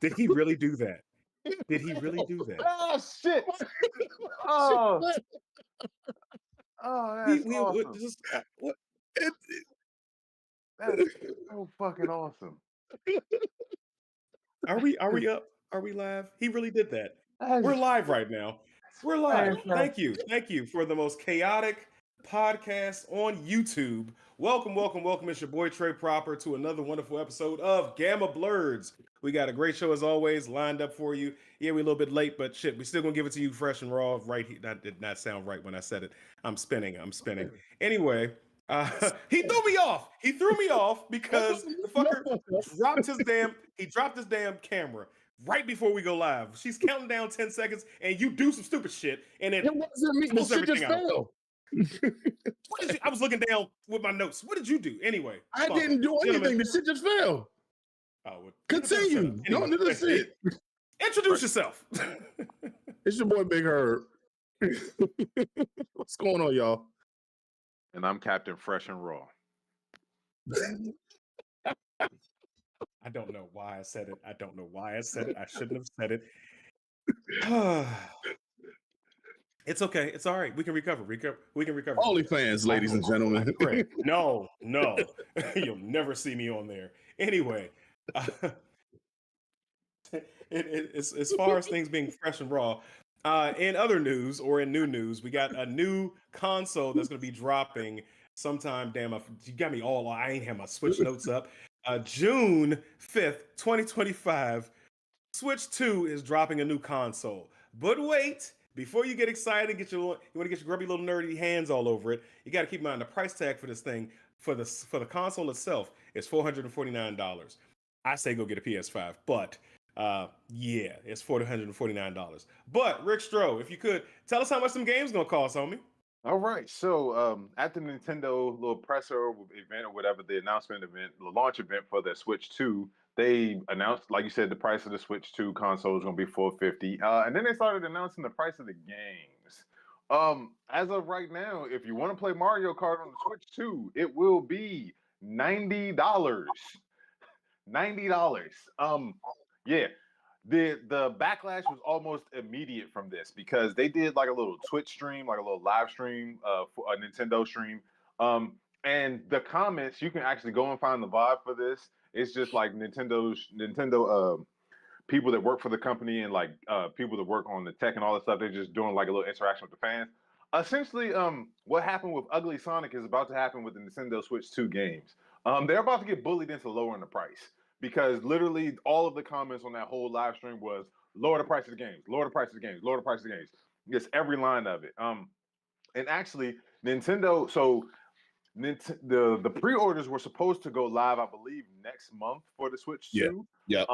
Did he really do that? Did he really do that? Oh shit! Oh, that's awesome. That's so fucking awesome. Are we up? Are we live? He really did that. We're live right now. We're live. Thank you for the most chaotic podcast on YouTube. Welcome. It's your boy Trey Proper to another wonderful episode of Gamma Blurs. We got a great show as always lined up for you. Yeah, we're a little bit late, but shit, we still gonna give it to you fresh and raw. Right here, that did not sound right when I said it. I'm spinning. Anyway, he threw me off because the fucker dropped his damn camera right before we go live. She's counting down 10 seconds and you do some stupid shit and it wasn't me. The shit just fell. I was looking down with my notes. What did you do? Anyway, I didn't do anything. The shit just fell. Oh, continue. Anyway, no, this is it. Introduce yourself. It's your boy Big Herb. What's going on, y'all? And I'm Captain Fresh and Raw. I don't know why I said it. I shouldn't have said it. It's okay. It's all right. We can recover. We can recover. OnlyFans, ladies and gentlemen. No. You'll never see me on there. Anyway, as far as things being fresh and raw, in other news or in new news, we got a new console that's going to be dropping sometime. Damn, you got me all. I ain't have my Switch notes up. June 5th, 2025, Switch 2 is dropping a new console. But wait. Before you get excited, you want to get your grubby little nerdy hands all over it, you got to keep in mind the price tag for this thing, for the console itself, is $449. I say go get a PS5, but yeah, it's $449. But Rick Stroh, if you could, tell us how much some games gonna cost, homie. All right, so at the Nintendo little presser event or whatever, the launch event for the Switch 2, they announced, like you said, the price of the Switch 2 console is going to be $450, and then they started announcing the price of the games. As of right now, if you want to play Mario Kart on the Switch 2, it will be $90. $90. Yeah. The backlash was almost immediate from this because they did like a little Twitch stream, like a little live stream for a Nintendo stream. And the comments, you can actually go and find the vibe for this. It's just like Nintendo people that work for the company and like people that work on the tech and all that stuff. They're just doing like a little interaction with the fans. Essentially, what happened with Ugly Sonic is about to happen with the Nintendo Switch 2 games. They're about to get bullied into lowering the price because literally all of the comments on that whole live stream was lower the price of the games, lower the price of the games, lower the price of the games. Just every line of it. And actually, Nintendo. So the pre-orders were supposed to go live, I believe, next month for the Switch 2. Yeah.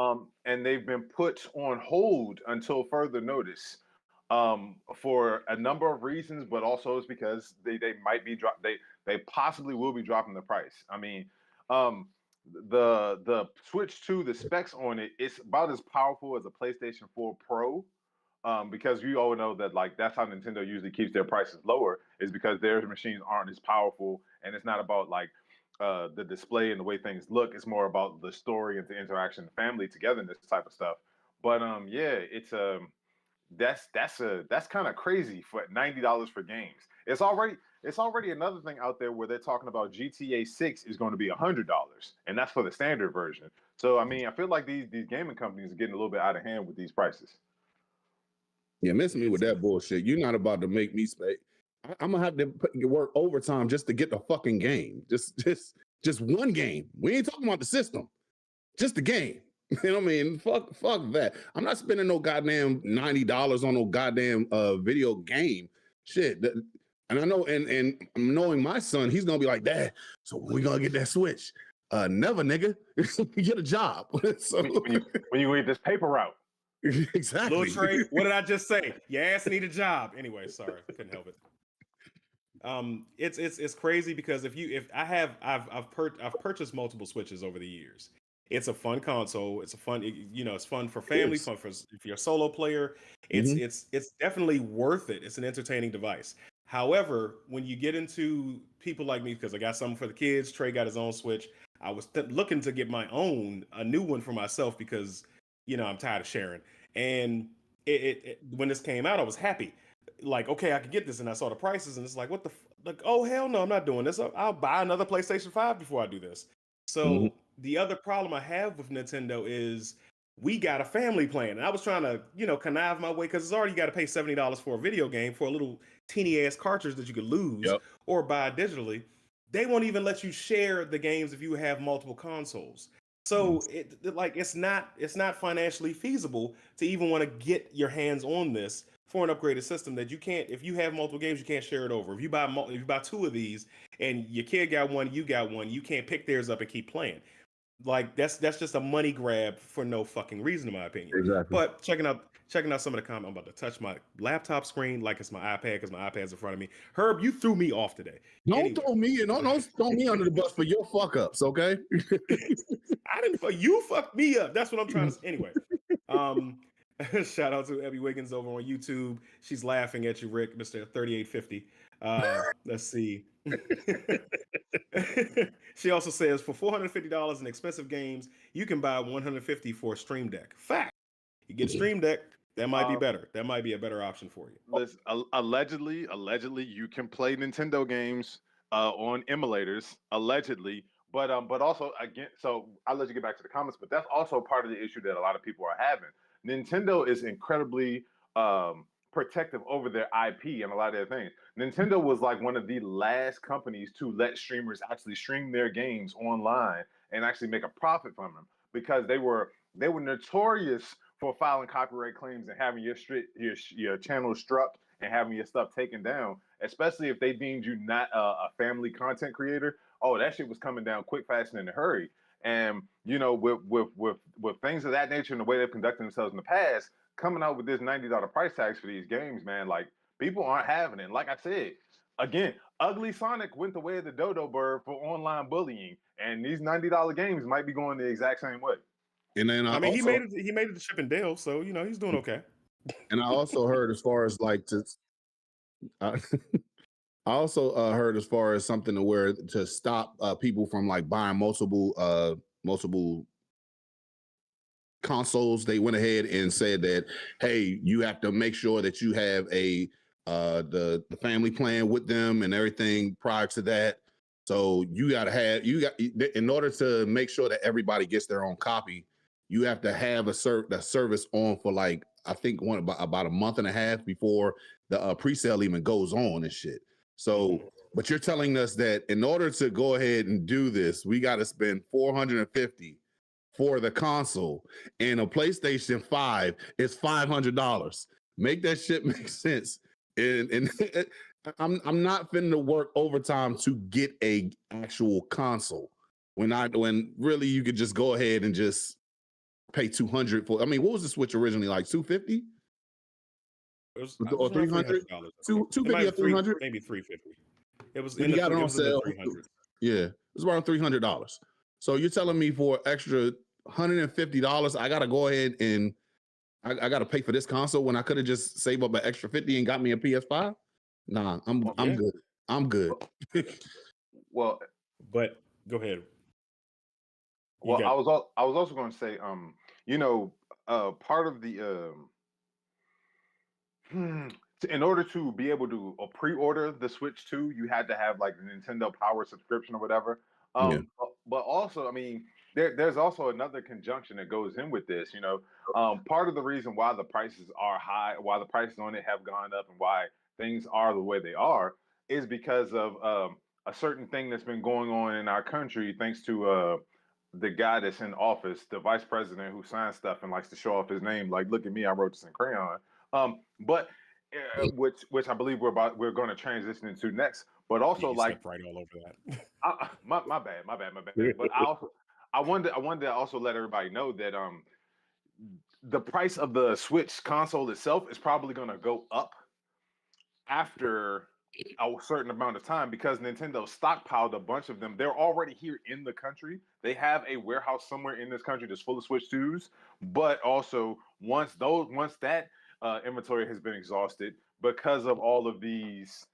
And they've been put on hold until further notice. For a number of reasons, but also it's because they might be they possibly will be dropping the price. I mean, the Switch 2, the specs on it, it's about as powerful as a PlayStation 4 Pro. Because you all know that like that's how Nintendo usually keeps their prices lower, is because their machines aren't as powerful, and it's not about like the display and the way things look. It's more about the story and the interaction, the family togetherness type of stuff. But yeah, it's that's kind of crazy for $90 for games. It's already another thing out there where they're talking about GTA 6 is going to be $100, and that's for the standard version. So I mean, I feel like these gaming companies are getting a little bit out of hand with these prices. Yeah, miss me with that bullshit. You're not about to make me spend. I'm gonna have to work overtime just to get the fucking game. Just one game. We ain't talking about the system. Just the game. You know what I mean? Fuck that. I'm not spending no goddamn $90 on no goddamn video game. Shit. And I know, and knowing my son, he's gonna be like, Dad, so when we gonna get that Switch? Never, nigga. Get a job. So when you read this paper route. Exactly. Little Trey, what did I just say? Your ass need a job. Anyway, sorry, couldn't help it. It's crazy because I've purchased multiple Switches over the years. It's a fun console. It's it's fun for family, fun for if you're a solo player. It's definitely worth it. It's an entertaining device. However, when you get into people like me, because I got something for the kids, Trey got his own Switch. I was looking to get a new one for myself because I'm tired of sharing. And when this came out, I was happy. Like, okay, I could get this, and I saw the prices, and it's like, what the like? Oh hell no, I'm not doing this. I'll buy another PlayStation 5 before I do this. So the other problem I have with Nintendo is we got a family plan, and I was trying to, connive my way because it's already got to pay $70 for a video game for a little teeny ass cartridge that you could lose or buy digitally. They won't even let you share the games if you have multiple consoles. So it's not financially feasible to even want to get your hands on this for an upgraded system that you can't. If you have multiple games, you can't share it over. If you buy two of these and your kid got one, you got one, you can't pick theirs up and keep playing. Like that's just a money grab for no fucking reason, in my opinion. Exactly. But checking out some of the comments, I'm about to touch my laptop screen like it's my iPad because my iPad's in front of me. Herb, you threw me off today. Don't throw me under the bus for your fuck ups, okay? I didn't. You fucked me up. That's what I'm trying to say. Anyway, shout out to Abby Wiggins over on YouTube. She's laughing at you, Rick, Mr. 3850. Let's see. She also says for $450 in expensive games, you can buy $150 for a Stream Deck. Fact. You get a Stream Deck, that might be better. That might be a better option for you. Listen, allegedly, you can play Nintendo games on emulators, allegedly. But also again, so I'll let you get back to the comments. But that's also part of the issue that a lot of people are having. Nintendo is incredibly protective over their IP and a lot of their things. Nintendo was like one of the last companies to let streamers actually stream their games online and actually make a profit from them, because they were notorious for filing copyright claims and having your channel struck and having your stuff taken down, especially if they deemed you not a family content creator. Oh, that shit was coming down quick, fast, and in a hurry. And with things of that nature and the way they've conducted themselves in the past, coming out with this $90 price tags for these games, man, like people aren't having it. Like I said, again, Ugly Sonic went the way of the dodo bird for online bullying, and these $90 games might be going the exact same way. And then I mean, he made it to Chippendale, so he's doing okay. And I also heard as far as like I also heard as far as something to where to stop people from like buying multiple consoles. They went ahead and said that, hey, you have to make sure that you have the family plan with them and everything prior to that. So in order to make sure that everybody gets their own copy, you have to have a service on for like, I think about a month and a half before the pre-sale even goes on and shit. So, but you're telling us that in order to go ahead and do this, we got to spend $450 for the console, and a PlayStation 5 is $500. Make that shit make sense. And I'm not finna work overtime to get a actual console when really you could just go ahead and just pay $200 for. I mean, what was the Switch originally, like $250? Or $300? $250 or $300? Maybe $350. It was in the sale. Yeah, it was around $300. So you're telling me for extra $150, I gotta go ahead and I gotta pay for this console when I could have just saved up an extra $50 and got me a PS5? Nah, I'm good. I'm good. Well, but go ahead. Well, I was also going to say, part of the in order to be able to pre-order the Switch 2, you had to have like the Nintendo Power subscription or whatever. But also, I mean, there's also another conjunction that goes in with this. Part of the reason why the prices are high, why the prices on it have gone up, and why things are the way they are, is because of a certain thing that's been going on in our country, thanks to the guy that's in office, the vice president who signs stuff and likes to show off his name. Like, look at me, I wrote this in crayon. Which I believe we're going to transition into next. But also, like, right all over that. My bad. But I wanted to also let everybody know that the price of the Switch console itself is probably going to go up after a certain amount of time, because Nintendo stockpiled a bunch of them. They're already here in the country. They have a warehouse somewhere in this country that's full of Switch 2s. But also, once that inventory has been exhausted, because of all of these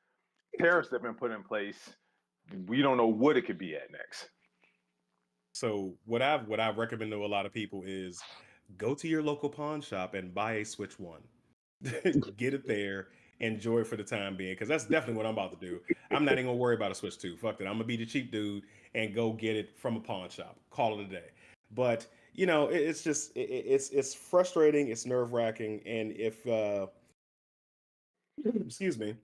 tariffs that have been put in place, we don't know what it could be at next. So what I recommend to a lot of people is go to your local pawn shop and buy a Switch 1. Get it there, enjoy it for the time being, because that's definitely what I'm about to do. I'm not even gonna worry about a Switch 2. Fuck that. I'm gonna be the cheap dude and go get it from a pawn shop. Call it a day. But it's just it's frustrating, it's nerve-wracking, and if excuse me,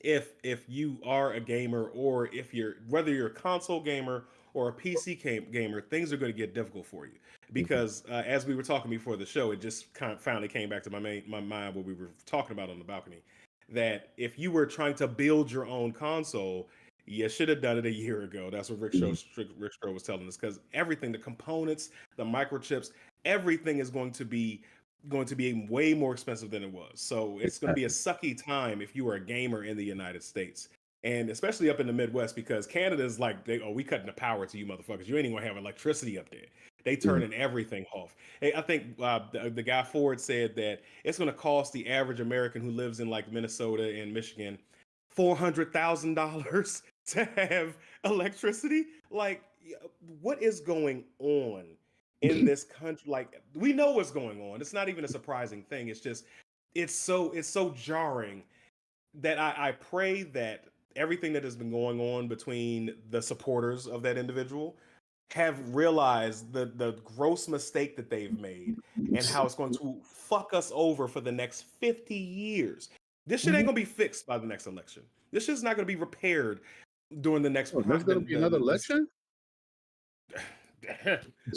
if you are a gamer, or if you're whether you're a console gamer or a PC gamer, things are going to get difficult for you, because as we were talking before the show, it just kind of finally came back to my mind what we were talking about on the balcony, that if you were trying to build your own console, you should have done it a year ago. That's what Rick Stroh was telling us, because everything, the components, the microchips, everything is going to be way more expensive than it was. So it's going to be a sucky time if you are a gamer in the United States, and especially up in the Midwest, because Canada's like, we cutting the power to you motherfuckers. You ain't even gonna have electricity up there. They turning everything off. Hey, I think the guy Ford said that it's going to cost the average American who lives in like Minnesota and Michigan $400,000 to have electricity. Like, what is going on in this country? Like, we know what's going on. It's not even a surprising thing. It's just it's so jarring that I pray that everything that has been going on between the supporters of that individual have realized the gross mistake that they've made, and how it's going to fuck us over for the next 50 years. This shit ain't gonna be fixed by the next election. This shit's not gonna be repaired during the next. There's gonna be another election.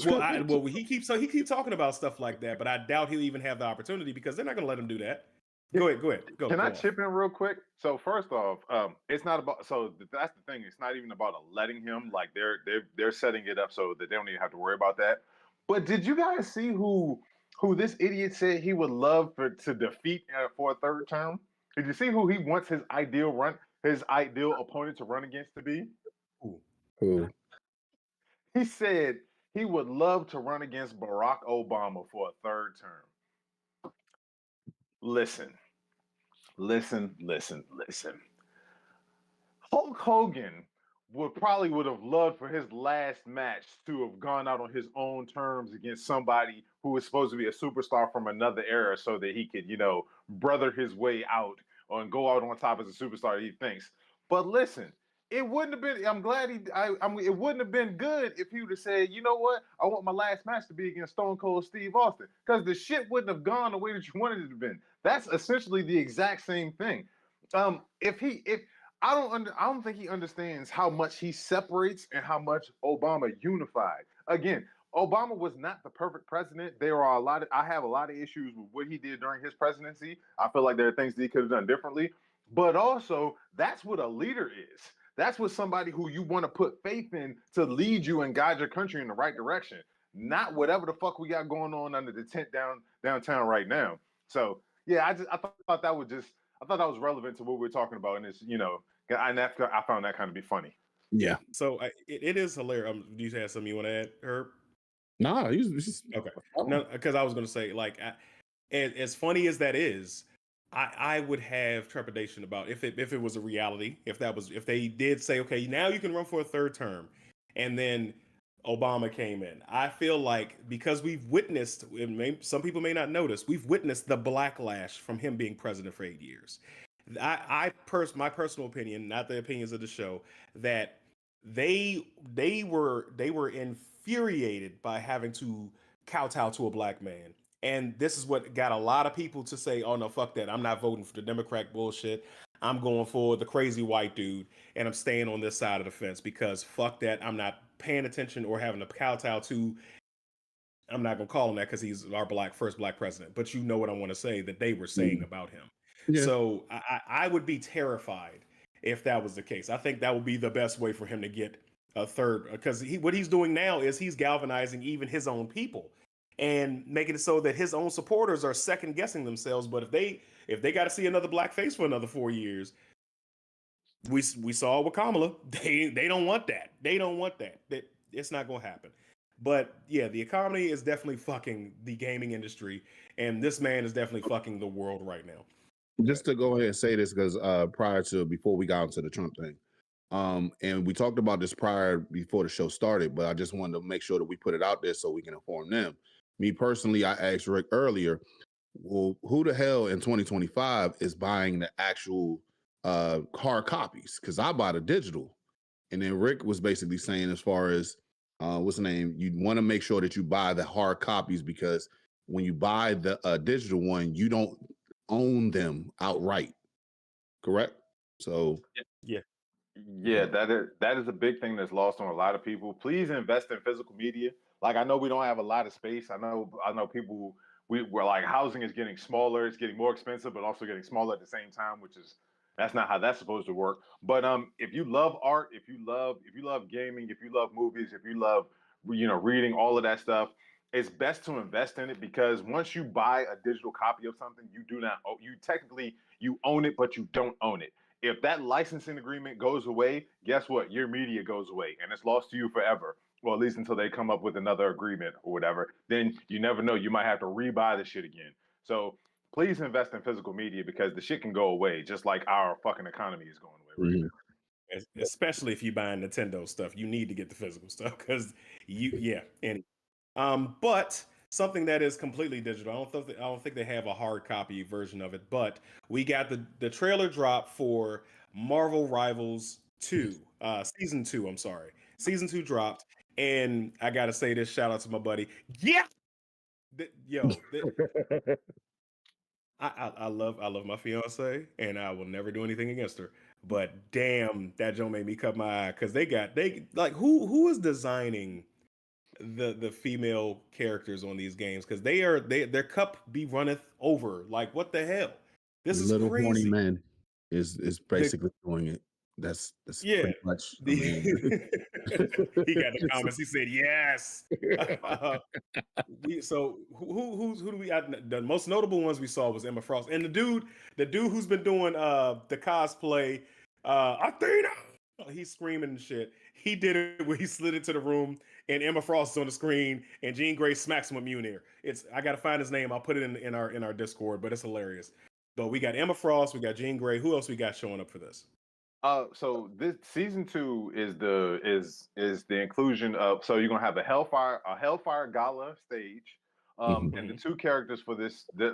Well, he keeps talking about stuff like that, but I doubt he'll even have the opportunity, because they're not gonna let him do that. Go ahead. Can I chip in real quick? So first off, it's not about. So that's the thing. It's not even about letting him. Like they're setting it up so that they don't even have to worry about that. But did you guys see who this idiot said he would love to defeat for a third term? Did you see who he wants his ideal opponent to run against to be? Who? He said he would love to run against Barack Obama for a third term. Listen. Hulk Hogan would have loved for his last match to have gone out on his own terms against somebody who was supposed to be a superstar from another era, so that he could, brother his way out and go out on top as a superstar, he thinks. But listen, it wouldn't have been. I'm glad it wouldn't have been good if he would have said, you know what, I want my last match to be against Stone Cold Steve Austin, because the shit wouldn't have gone the way that you wanted it to have been. That's essentially the exact same thing. I don't think he understands how much he separates and how much Obama unified. Again, Obama was not the perfect president. I have a lot of issues with what he did during his presidency. I feel like there are things that he could have done differently. But also, that's what a leader is. That's what somebody who you want to put faith in to lead you and guide your country in the right direction. Not whatever the fuck we got going on under the tent downtown right now. So yeah, I thought that was relevant to what we're talking about, and it's I found that kind of be funny. Yeah. So it is hilarious. Do you have something you want to add, Herb? Nah, just okay. No, because I was going to say, like, as funny as that is, I would have trepidation about if it was a reality. If they did say, okay, now you can run for a third term, and then Obama came in. I feel like, because we've witnessed, some people may not notice, we've witnessed the backlash from him being president for 8 years. My personal opinion, not the opinions of the show, that they were infuriated by having to kowtow to a black man. And this is what got a lot of people to say, oh no, fuck that. I'm not voting for the Democrat bullshit. I'm going for the crazy white dude, and I'm staying on this side of the fence, because fuck that. I'm not paying attention or having to kowtow to, I'm not going to call him that because he's our first black president, but you know what I want to say that they were saying about him. Yeah. So I would be terrified if that was the case. I think that would be the best way for him to get a third, because what he's doing now is he's galvanizing even his own people and making it so that his own supporters are second guessing themselves. But if they got to see another black face for another 4 years, we saw with Kamala, they don't want that. They don't want that. It's not going to happen. But yeah, the economy is definitely fucking the gaming industry, and this man is definitely fucking the world right now. Just to go ahead and say this, because before we got into the Trump thing, and we talked about this before the show started, but I just wanted to make sure that we put it out there so we can inform them. Me personally, I asked Rick earlier, well, who the hell in 2025 is buying the actual hard copies? Because I bought a digital. And then Rick was basically saying, as far as what's the name, you want to make sure that you buy the hard copies, because when you buy the digital one, you don't own them outright. Correct? So yeah. That is a big thing that's lost on a lot of people. Please invest in physical media. Like, I know we don't have a lot of space. I know people, we're like, housing is getting smaller, it's getting more expensive, but also getting smaller at the same time, that's not how that's supposed to work. But if you love art, if you love gaming, if you love movies, if you love reading, all of that stuff, it's best to invest in it, because once you buy a digital copy of something, you own it, but you don't own it. If that licensing agreement goes away, guess what? Your media goes away, and it's lost to you forever. Well, at least until they come up with another agreement or whatever. Then you never know. You might have to rebuy the shit again. So please invest in physical media, because the shit can go away, just like our fucking economy is going away right now. Especially if you buy Nintendo stuff, you need to get the physical stuff, because but something that is completely digital. I don't think they have a hard copy version of it, but we got the trailer drop for Marvel Rivals 2, season 2. I'm sorry, season 2 dropped, and I gotta say this. Shout out to my buddy. Yeah, I love my fiance, and I will never do anything against her. But damn, that joke made me cut my eye, because they like, who is designing the female characters on these games, because their cup be runneth over. Like, what the hell? This is Little crazy. Horny Man is basically doing it. That's pretty much. I mean, he got the comments. He said yes. So who do we got? The most notable ones we saw was Emma Frost, and the dude who's been doing the cosplay, Athena. He's screaming and shit. He did it where he slid into the room, and Emma Frost is on the screen, and Jean Grey smacks him with Mjolnir. I gotta find his name. I'll put it in our Discord, but it's hilarious. But we got Emma Frost, we got Jean Grey. Who else we got showing up for this? So this season 2 is the inclusion of, so you're gonna have a Hellfire Gala stage, and the two characters for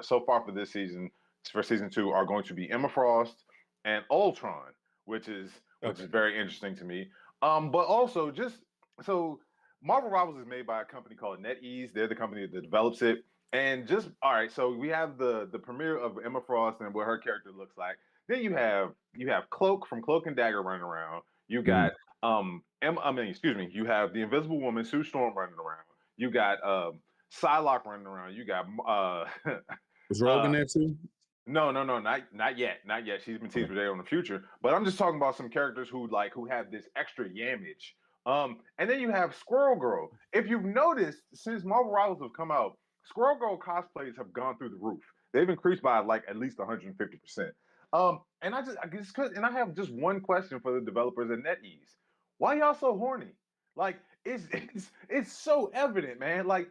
so far for this season, for season 2, are going to be Emma Frost and Ultron, which is very interesting to me. But also, just so Marvel Rivals is made by a company called NetEase. They're the company that develops it. And just all right, so we have the premiere of Emma Frost and what her character looks like. Then you have Cloak from Cloak and Dagger running around. You got you have the Invisible Woman, Sue Storm, running around. You got Psylocke running around. You got is Rogue in there too? No, not yet. She's been teased for Day on the Future. But I'm just talking about some characters who have this extra yammage. And then you have Squirrel Girl. If you've noticed, since Marvel Rivals have come out, Squirrel Girl cosplays have gone through the roof. They've increased by at least 150%. And I have just one question for the developers at NetEase. Why y'all so horny? Like, it's so evident, man. Like,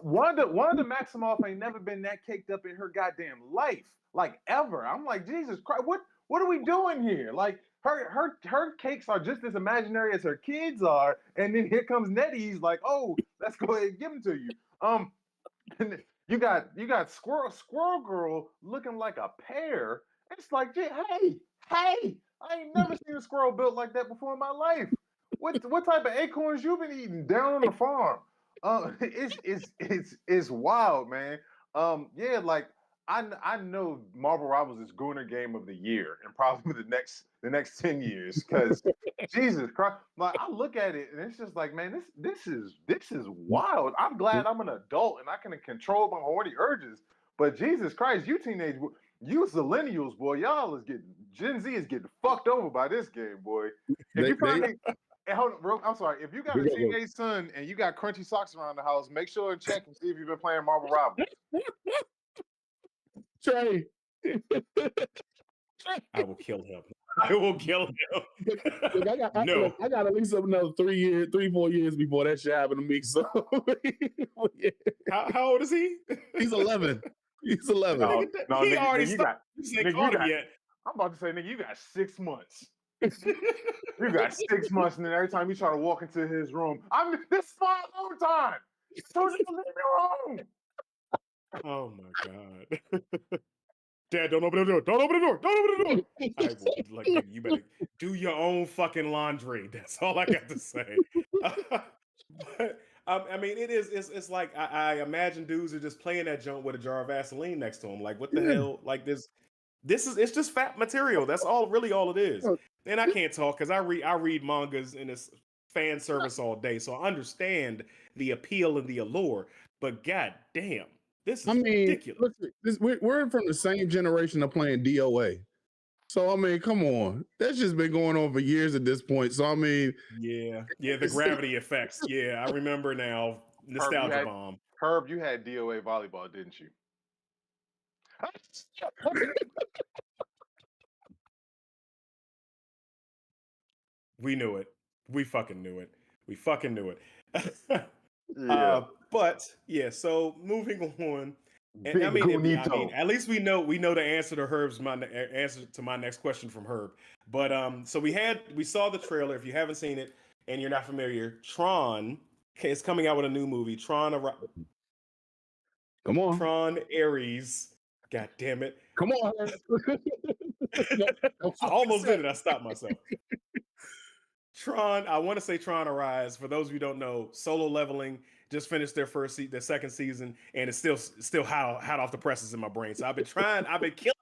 Wanda Maximoff ain't never been that caked up in her goddamn life, like, ever. I'm like, Jesus Christ, what are we doing here? Like, her cakes are just as imaginary as her kids are, and then here comes NetEase, like, oh, let's go ahead and give them to you. And you got Squirrel Girl looking like a pear. It's like, hey, I ain't never seen a squirrel built like that before in my life. What type of acorns you been eating down on the farm? It's wild, man. Like, I know Marvel Rivals is Gooner Game of the Year, and probably the next 10 years, because Jesus Christ, like, I look at it and it's just like, man, this is wild. I'm glad I'm an adult and I can control my horny urges. But Jesus Christ, you millennials, boy, Gen Z is getting fucked over by this game, boy. Hold on, bro, I'm sorry. If you got a teenage son and you got crunchy socks around the house, make sure and check and see if you've been playing Marvel Rivals. Trey. I will kill him. I will kill him. Look, I got at least another 3-4 years before that shit happened to me. So, yeah. How old is he? He's 11. He's 11. No, he nigga, already nigga, stopped. Yet. I'm about to say, nigga, you got 6 months. You got 6 months, and then every time you try to walk into his room, this is my alone time. Leave me alone. Oh my god. Dad, don't open the door. Don't open the door. Don't open the door. I will, like, nigga, you better do your own fucking laundry. That's all I got to say. But I mean, it's like I imagine dudes are just playing that joint with a jar of Vaseline next to them. Like, what the hell? Like it's just fat material. That's all it is. And I can't talk because I read mangas and it's fan service all day, so I understand the appeal and the allure. But god damn, this is ridiculous. Listen, we're from the same generation of playing DOA. So I mean, come on, that's just been going on for years at this point. So I mean, yeah, the gravity effects. Yeah, I remember now. Nostalgia bomb. Herb, you had DOA volleyball, didn't you? We knew it. We fucking knew it. We fucking knew it. Yeah. But yeah, so moving on. And I mean, at least we know the answer to answer to my next question from Herb. But so we saw the trailer. If you haven't seen it and you're not familiar, Tron is coming out with a new movie. Tron Ares. God damn it! Come on. I almost did it. I stopped myself. Tron. I want to say Tron Arise. For those of you who don't know, Solo Leveling just finished their second season, and it's still hot off the presses in my brain. So I've been killing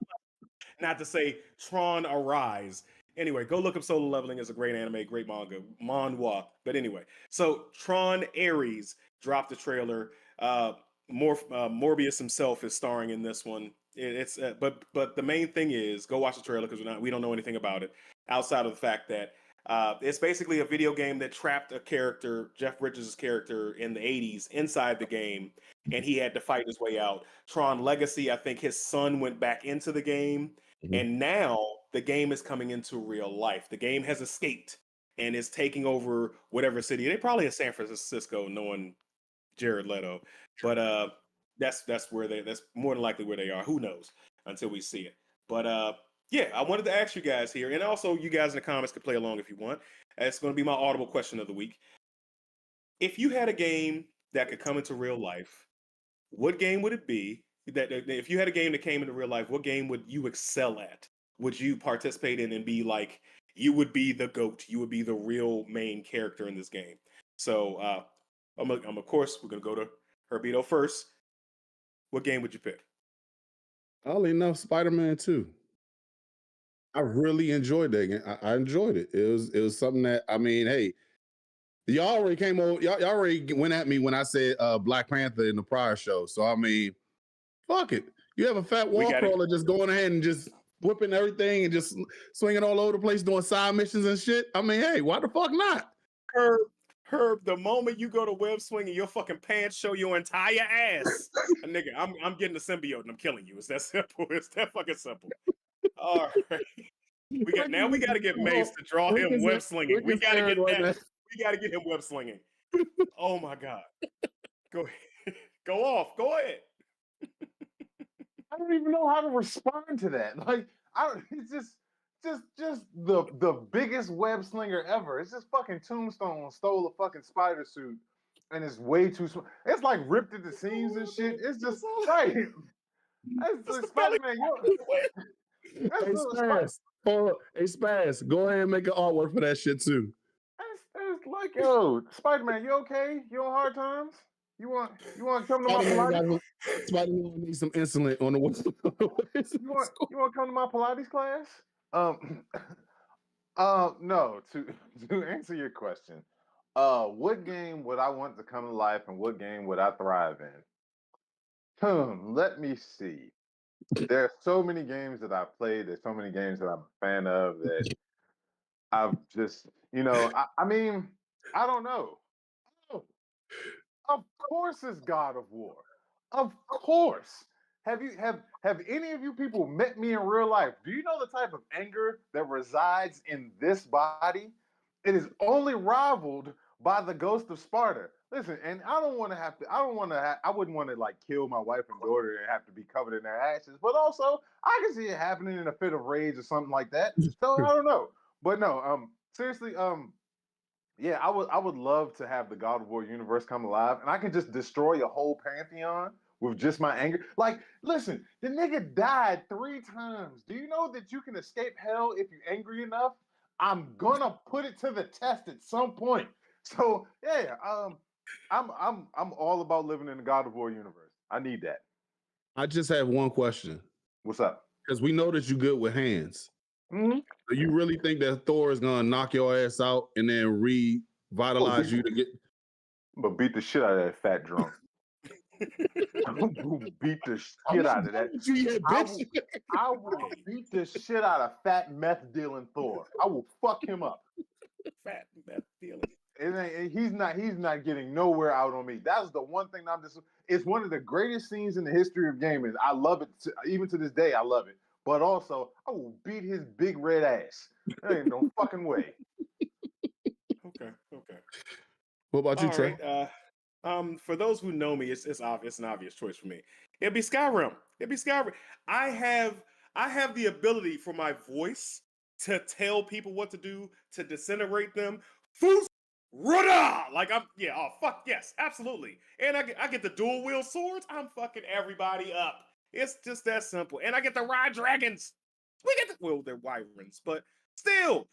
not to say Tron Arise. Anyway, go look up Solo Leveling. It's a great anime, great manhwa. But anyway, so Tron Ares dropped the trailer. Morbius himself is starring in this one. But the main thing is go watch the trailer because we don't know anything about it outside of the fact that it's basically a video game that trapped a character, Jeff Bridges' character, in the 80s inside the game, and he had to fight his way out. Tron Legacy, I think his son went back into the game, and now the game is coming into real life. The game has escaped and is taking over whatever city. They probably in San Francisco, knowing Jared Leto, but that's more than likely where they are. Who knows until we see it. But yeah, I wanted to ask you guys here, and also you guys in the comments can play along if you want. It's going to be my audible question of the week. If you had a game that could come into real life, what game would it be? That if you had a game that came into real life, what game would you excel at? Would you participate in and be like, you would be the GOAT, you would be the real main character in this game? So of course, we're going to go to Herbito first. What game would you pick? Oddly enough, Spiderman 2. I really enjoyed that game. I enjoyed it. It was something that, I mean, hey, y'all already came over. Y'all already went at me when I said Black Panther in the prior show. So I mean, fuck it. You have a fat wall crawler just going ahead and just whipping everything and just swinging all over the place doing side missions and shit. I mean, hey, why the fuck not? Herb, the moment you go to web swinging, your fucking pants show your entire ass. Nigga, I'm getting the symbiote and I'm killing you. It's that simple. It's that fucking simple. All right. We got to get Mace to draw him web slinging. We got to get that. We got to get him web slinging. Oh my god. Go ahead. Go off. Go ahead. I don't even know how to respond to that. Like, it's just the biggest web slinger ever. It's just fucking Tombstone stole a fucking spider suit and it's way too small. It's like ripped at the seams and shit. It's just right. It's like Spider-Man. Hey, Spaz, go ahead and make an artwork for that shit too. It's like, yo, Spider-Man, you okay? You on hard times? You want to come to my Pilates? Spider-Man needs some insulin on the way. You want to come to my Pilates class? No. To answer your question, what game would I want to come to life, and what game would I thrive in? Let me see. There are so many games that I've played. There's so many games that I'm a fan of that I've just, I mean, I don't know. Of course it's God of War. Of course. Have any of you people met me in real life? Do you know the type of anger that resides in this body? It is only rivaled by the ghost of Sparta. Listen, and I wouldn't want to like kill my wife and daughter and have to be covered in their ashes, but also I can see it happening in a fit of rage or something like that. So I don't know. But no, seriously, Yeah, I would love to have the God of War universe come alive, and I can just destroy a whole pantheon with just my anger. Like, listen, the nigga died 3 times. Do you know that you can escape hell if you're angry enough? I'm gonna put it to the test at some point. So yeah, I'm all about living in the God of War universe. I need that. I just have one question. What's up? Because we know that you're good with hands. Mm-hmm. Do you really think that Thor is gonna knock your ass out and then revitalize you to get? But beat the shit out of that fat drunk. Beat the shit out of that. I will beat the shit out of fat meth dealing Thor. I will fuck him up. Fat meth dealing. He's not getting nowhere out on me. That's the one thing it's one of the greatest scenes in the history of gaming. I love it. Even to this day, I love it. But also, I will beat his big red ass. There ain't no fucking way. Okay. What about you, Trey? Right, for those who know me, it's obvious, an obvious choice for me. It'd be Skyrim. I have the ability for my voice to tell people what to do, to disintegrate them. Like oh fuck yes, absolutely. And I get the dual wield swords. I'm fucking everybody up. It's just that simple. And I get to ride dragons. They're wyverns, but still.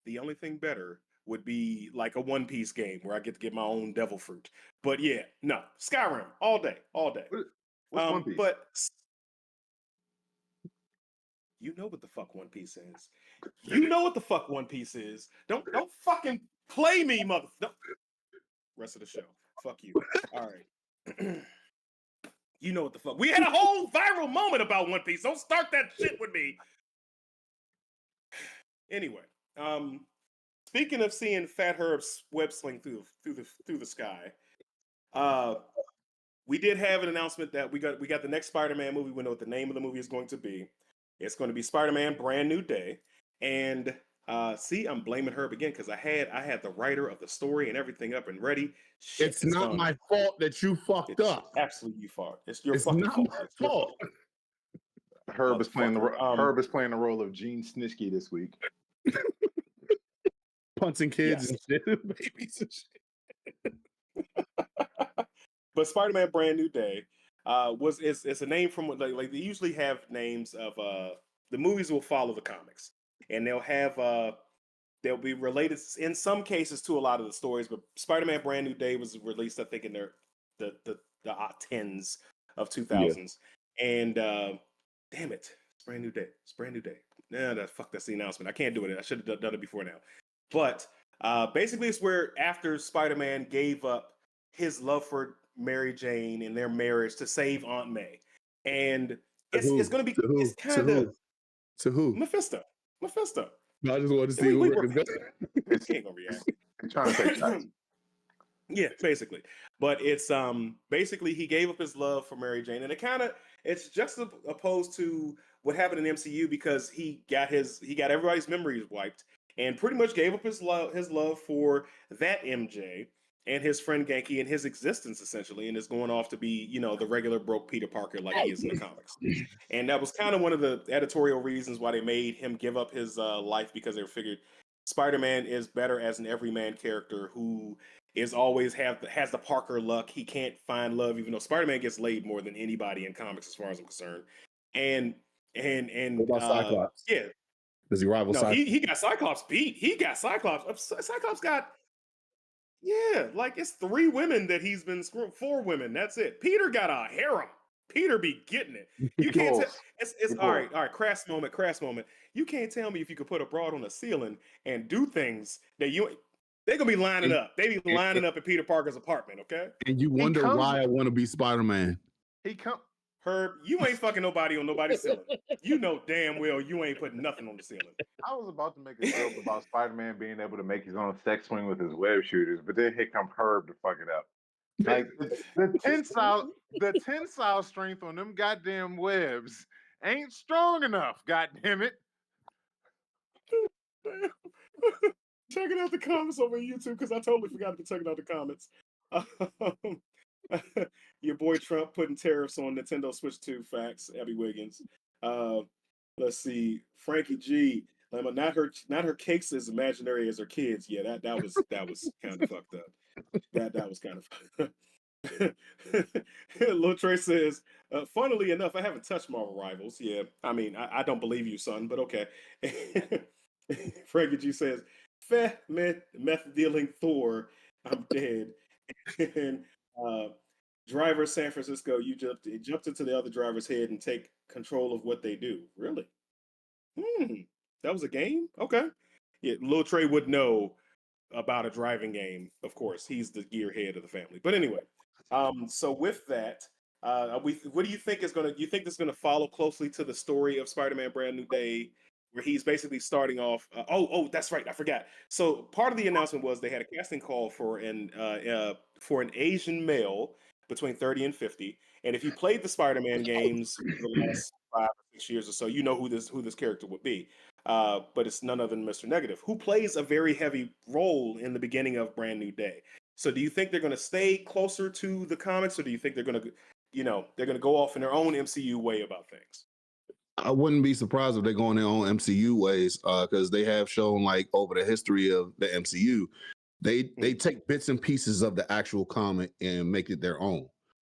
The only thing better would be like a One Piece game where I get to get my own devil fruit. But yeah, no, Skyrim all day. What's One Piece? But you know what the fuck One Piece is. You know what the fuck One Piece is. Don't fucking play me, mother. No. Rest of the show. Fuck you. All right. You know what the fuck. We had a whole viral moment about One Piece. Don't start that shit with me. Anyway, speaking of seeing Fat Herb's web sling through the sky, we did have an announcement that we got the next Spider-Man movie. We know what the name of the movie is going to be. It's going to be Spider-Man: Brand New Day. And see, I'm blaming Herb again because I had the writer of the story and everything up and ready. Shit, it's not my fault that you fucked up. Absolutely, your fault. It's your fucking not fault. My fault. Herb is playing the role of Gene Snitsky this week. Punching kids and shit, babies and shit. But Spider-Man: Brand New Day it's a name from like they usually have names of the movies will follow the comics, and they'll be related in some cases to a lot of the stories. But Spider-Man: Brand New Day was released, I think, in the tens of 2000s, and damn it, it's Brand New Day. It's Brand New Day. Nah, that's the announcement. I can't do it. I should have done it before now. But basically, it's where after Spider-Man gave up his love for Mary Jane and their marriage to save Aunt May, and it's going to be it's kind of to who? Mephisto. No, I just wanted to see who can't go react. I'm trying to take shots. Yeah, basically. But it's basically he gave up his love for Mary Jane, and it's just opposed to what happened in MCU because he got everybody's memories wiped and pretty much gave up his love for that MJ and his friend Genki and his existence essentially, and is going off to be, the regular broke Peter Parker like he is in the comics. And that was kind of one of the editorial reasons why they made him give up his life, because they figured Spider-Man is better as an everyman character who is always has the Parker luck. He can't find love, even though Spider-Man gets laid more than anybody in comics, as far as I'm concerned. And what about Cyclops? Yeah. Does he rival Cyclops? He got Cyclops beat. He got Cyclops. Cyclops got like it's 3 women that he's been screwing. 4 women. That's it. Peter got a harem. Peter be getting it. You can't tell. It's all right. Crass moment. You can't tell me if you could put a broad on a ceiling and do things that they're gonna be lining up. They be lining up at Peter Parker's apartment, okay? And you wonder why I want to be Spider-Man. Herb, you ain't fucking nobody on nobody's ceiling. You know damn well you ain't putting nothing on the ceiling. I was about to make a joke about Spider-Man being able to make his own sex swing with his web shooters, but then here comes Herb to fuck it up. Like the tensile strength on them goddamn webs ain't strong enough. God damn it! Checking out the comments over YouTube because I totally forgot to be checking out the comments. Your boy Trump putting tariffs on Nintendo Switch 2. Facts. Abby Wiggins. Let's see. Frankie G. Not her cakes as imaginary as her kids. Yeah, that was kind of fucked up. That was kind of fucked up. Lil Trey says, funnily enough, I haven't touched Marvel Rivals. Yeah, I mean, I don't believe you, son, but okay. Frankie G says, meth dealing Thor, I'm dead. And driver San Francisco, you jumped into the other driver's head and take control of what they do. Really? That was a game? Okay. Yeah, Lil Trey would know about a driving game, of course. He's the gearhead of the family. But anyway, so with that, what do you think is gonna? You think this is gonna follow closely to the story of Spider-Man: Brand New Day, where he's basically starting off? That's right, I forgot. So part of the announcement was they had a casting call for an Asian male between 30 and 50. And if you played the Spider-Man games for the last 5 or 6 years or so, you know who this character would be. But it's none other than Mr. Negative, who plays a very heavy role in the beginning of Brand New Day. So do you think they're going to stay closer to the comics, or do you think they're going to, they're going to go off in their own MCU way about things? I wouldn't be surprised if they go in their own MCU ways, because they have shown, like, over the history of the MCU, they take bits and pieces of the actual comic and make it their own.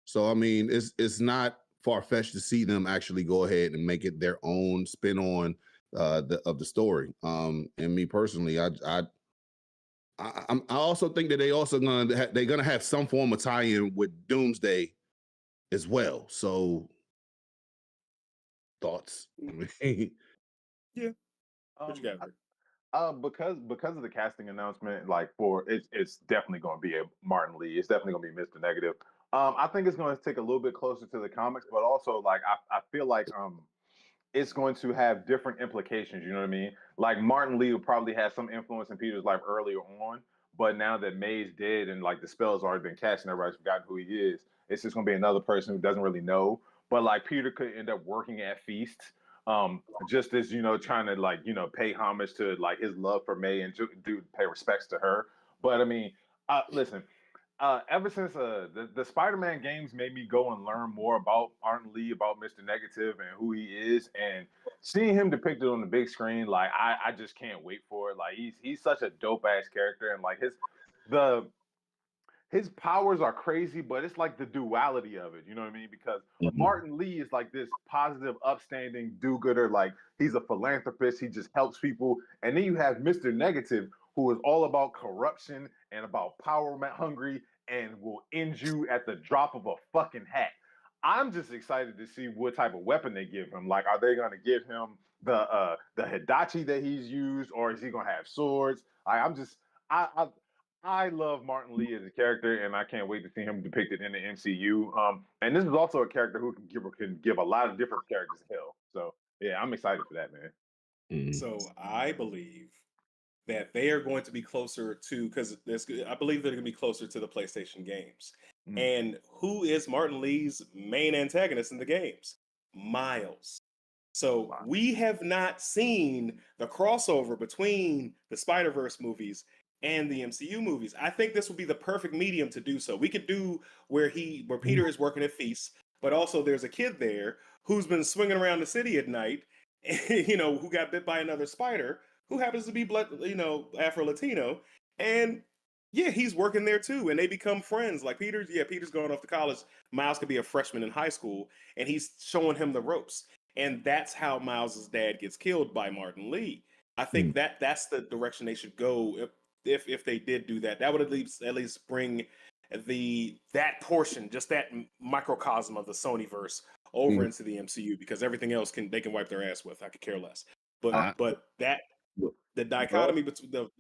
So I mean, it's not far-fetched to see them actually go ahead and make it their own spin on the story. And me personally, I also think that they're gonna have some form of tie-in with Doomsday as well. So thoughts? Yeah. What you got, Rick? Because of the casting announcement, like it's definitely going to be a Martin Lee. It's definitely going to be Mr. Negative. I think it's going to take a little bit closer to the comics, but also like I feel like it's going to have different implications. You know what I mean? Like Martin Lee will probably have some influence in Peter's life earlier on, but now that May's dead and like the spell's already been cast and everybody's forgotten who he is, it's just going to be another person who doesn't really know. But like Peter could end up working at Feast, just as trying to like pay homage to like his love for May and do pay respects to her. But I mean, listen, ever since the Spider-Man games made me go and learn more about Martin Lee, about Mr. Negative and who he is, and seeing him depicted on the big screen, like I just can't wait for it. Like he's such a dope ass character, and like his powers are crazy, but it's like the duality of it. You know what I mean? Because Martin Lee is like this positive, upstanding do-gooder. Like he's a philanthropist. He just helps people. And then you have Mr. Negative, who is all about corruption and about power hungry and will end you at the drop of a fucking hat. I'm just excited to see what type of weapon they give him. Like, are they going to give him the Hidachi that he's used, or is he going to have swords? I love Martin Lee as a character, and I can't wait to see him depicted in the MCU. And this is also a character who can give a lot of different characters hell. So yeah, I'm excited for that, man. So I believe that they are going to be closer to, because I believe they're going to be closer to the PlayStation games. And who is Martin Lee's main antagonist in the games? Miles. So we have not seen the crossover between the Spider-Verse movies and the MCU movies. I think this would be the perfect medium to do so. We could do where Peter is working at Feast, but also there's a kid there who's been swinging around the city at night, who got bit by another spider, who happens to be Afro-Latino, and yeah, he's working there too, and they become friends. Like Peter's going off to college. Miles could be a freshman in high school, and he's showing him the ropes. And that's how Miles's dad gets killed by Martin Lee. I think that's the direction they should go. If they did do that, that would at least bring that portion, just that microcosm of the Sonyverse over into the MCU, because everything else they can wipe their ass with. I could care less. But the dichotomy between the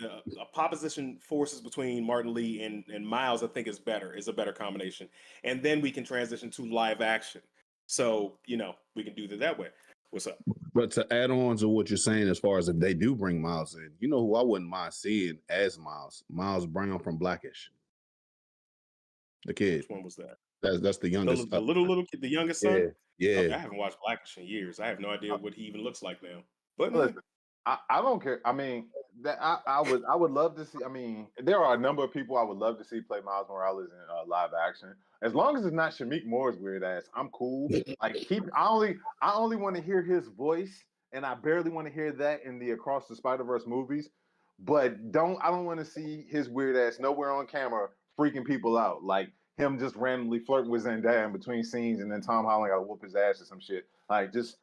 opposition forces between Martin Lee and Miles, I think is a better combination. And then we can transition to live action. So, we can do that way. What's up? But to add on to what you're saying, as far as if they do bring Miles in, who I wouldn't mind seeing as Miles Brown from Blackish. The kid. Which one was that? That's the youngest. The little kid, the youngest son? Yeah. Okay, I haven't watched Blackish in years. I have no idea what he even looks like now. But listen, I don't care. I mean, that I would love to see. I mean, there are a number of people I would love to see play Miles Morales in live action. As long as it's not Shameik Moore's weird ass, I'm cool. Like I only want to hear his voice and I barely want to hear that in the Across the Spider-Verse movies. But I don't want to see his weird ass nowhere on camera freaking people out, like him just randomly flirting with Zendaya in between scenes, and then Tom Holland got to whoop his ass or some shit. Like, just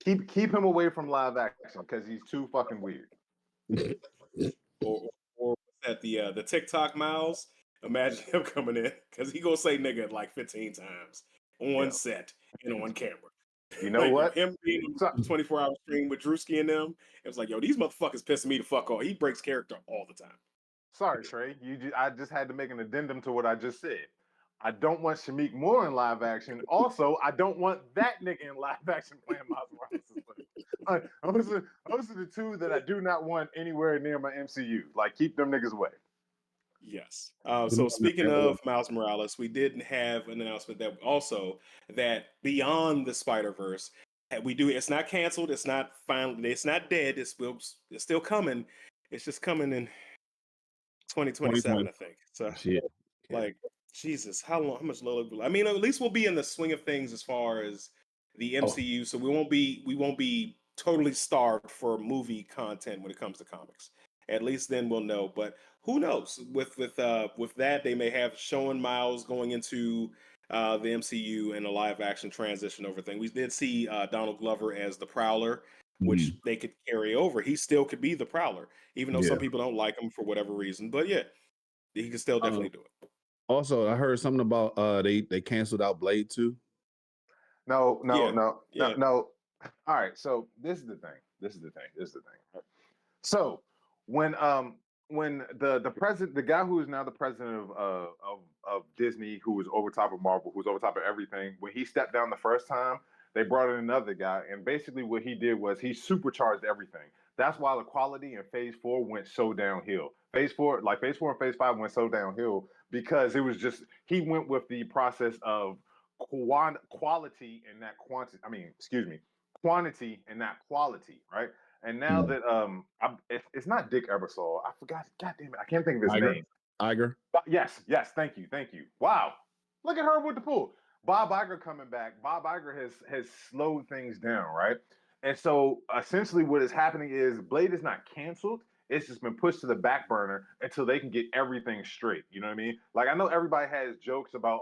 keep him away from live action because he's too fucking weird. or at the TikTok Miles. Imagine him coming in because he gonna say nigga like 15 times on set and on camera. You know like, what? Him being on 24-hour stream with Drewski and them, it was like, yo, these motherfuckers pissing me the fuck off. He breaks character all the time. Sorry, Trey. I just had to make an addendum to what I just said. I don't want Shameik Moore in live action. Also, I don't want that nigga in live action playing Miles Morales. Those are the two that I do not want anywhere near my MCU. Like, keep them niggas away. Yes. So speaking of Miles Morales, we did have an announcement that beyond the Spider-Verse, it's not canceled, it's not final, it's not dead, it's still coming. It's just coming in 2027, I think. So like, Jesus, how much longer? I mean, at least we'll be in the swing of things as far as the MCU, so we won't be totally starved for movie content when it comes to comics. At least then we'll know. But who knows? With that, they may have shown Miles going into the MCU and a live action transition over thing. We did see Donald Glover as the Prowler, which they could carry over. He still could be the Prowler, even though some people don't like him for whatever reason. But yeah, he can still definitely do it. Also, I heard something about they canceled out Blade 2. No. All right, so this is the thing. So when the president, the guy who is now the president of Disney, who was over top of Marvel, who's over top of everything, when he stepped down the first time, they brought in another guy, and basically what he did was he supercharged everything. That's why the quality in Phase 4 went so downhill. Phase 4 and Phase 5 went so downhill because it was just, he went with the process of quality and not quantity. Quantity and not quality, right? And now that it's not Dick Ebersol. I forgot. God damn it, I can't think of his name. Iger. Yes. Thank you. Wow, look at her with the pool. Bob Iger coming back. Bob Iger has slowed things down, right? And so essentially, what is happening is Blade is not canceled. It's just been pushed to the back burner until they can get everything straight. You know what I mean? Like, I know everybody has jokes about,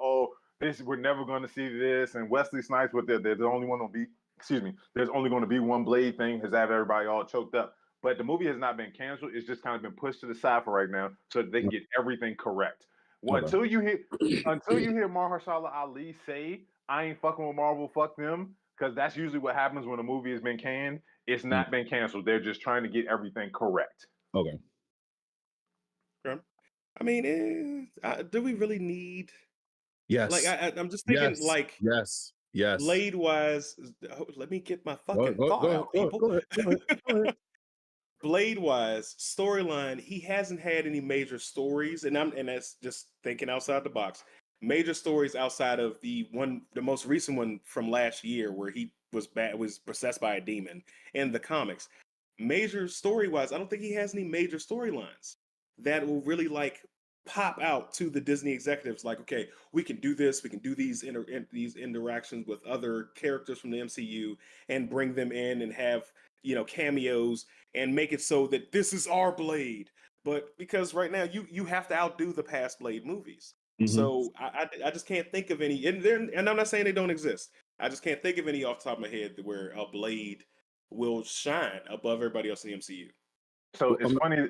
we're never going to see this, and Wesley Snipes, they're the only one to be. Excuse me. There's only going to be one Blade thing. Has had everybody all choked up. But the movie has not been canceled. It's just kind of been pushed to the side for right now, so that they can get everything correct. Well, until you hear Mahershala Ali say, "I ain't fucking with Marvel, fuck them," because that's usually what happens when a movie has been canned. It's not been canceled. They're just trying to get everything correct. Okay. I mean, do we really need? Yes. Like, I'm just thinking, yes. Blade wise, let me get my fucking thought out, people. Go ahead. Blade wise, storyline, he hasn't had any major stories, and that's just thinking outside the box. Major stories outside of the most recent one from last year, where he was possessed by a demon in the comics. Major story wise, I don't think he has any major storylines that will really pop out to the Disney executives. Like, okay, we can do this. We can do these interactions with other characters from the MCU and bring them in and have cameos and make it so that this is our Blade. But because right now you have to outdo the past Blade movies. So I just can't think of any, and I'm not saying they don't exist. I just can't think of any off the top of my head where a Blade will shine above everybody else in the MCU. So it's funny.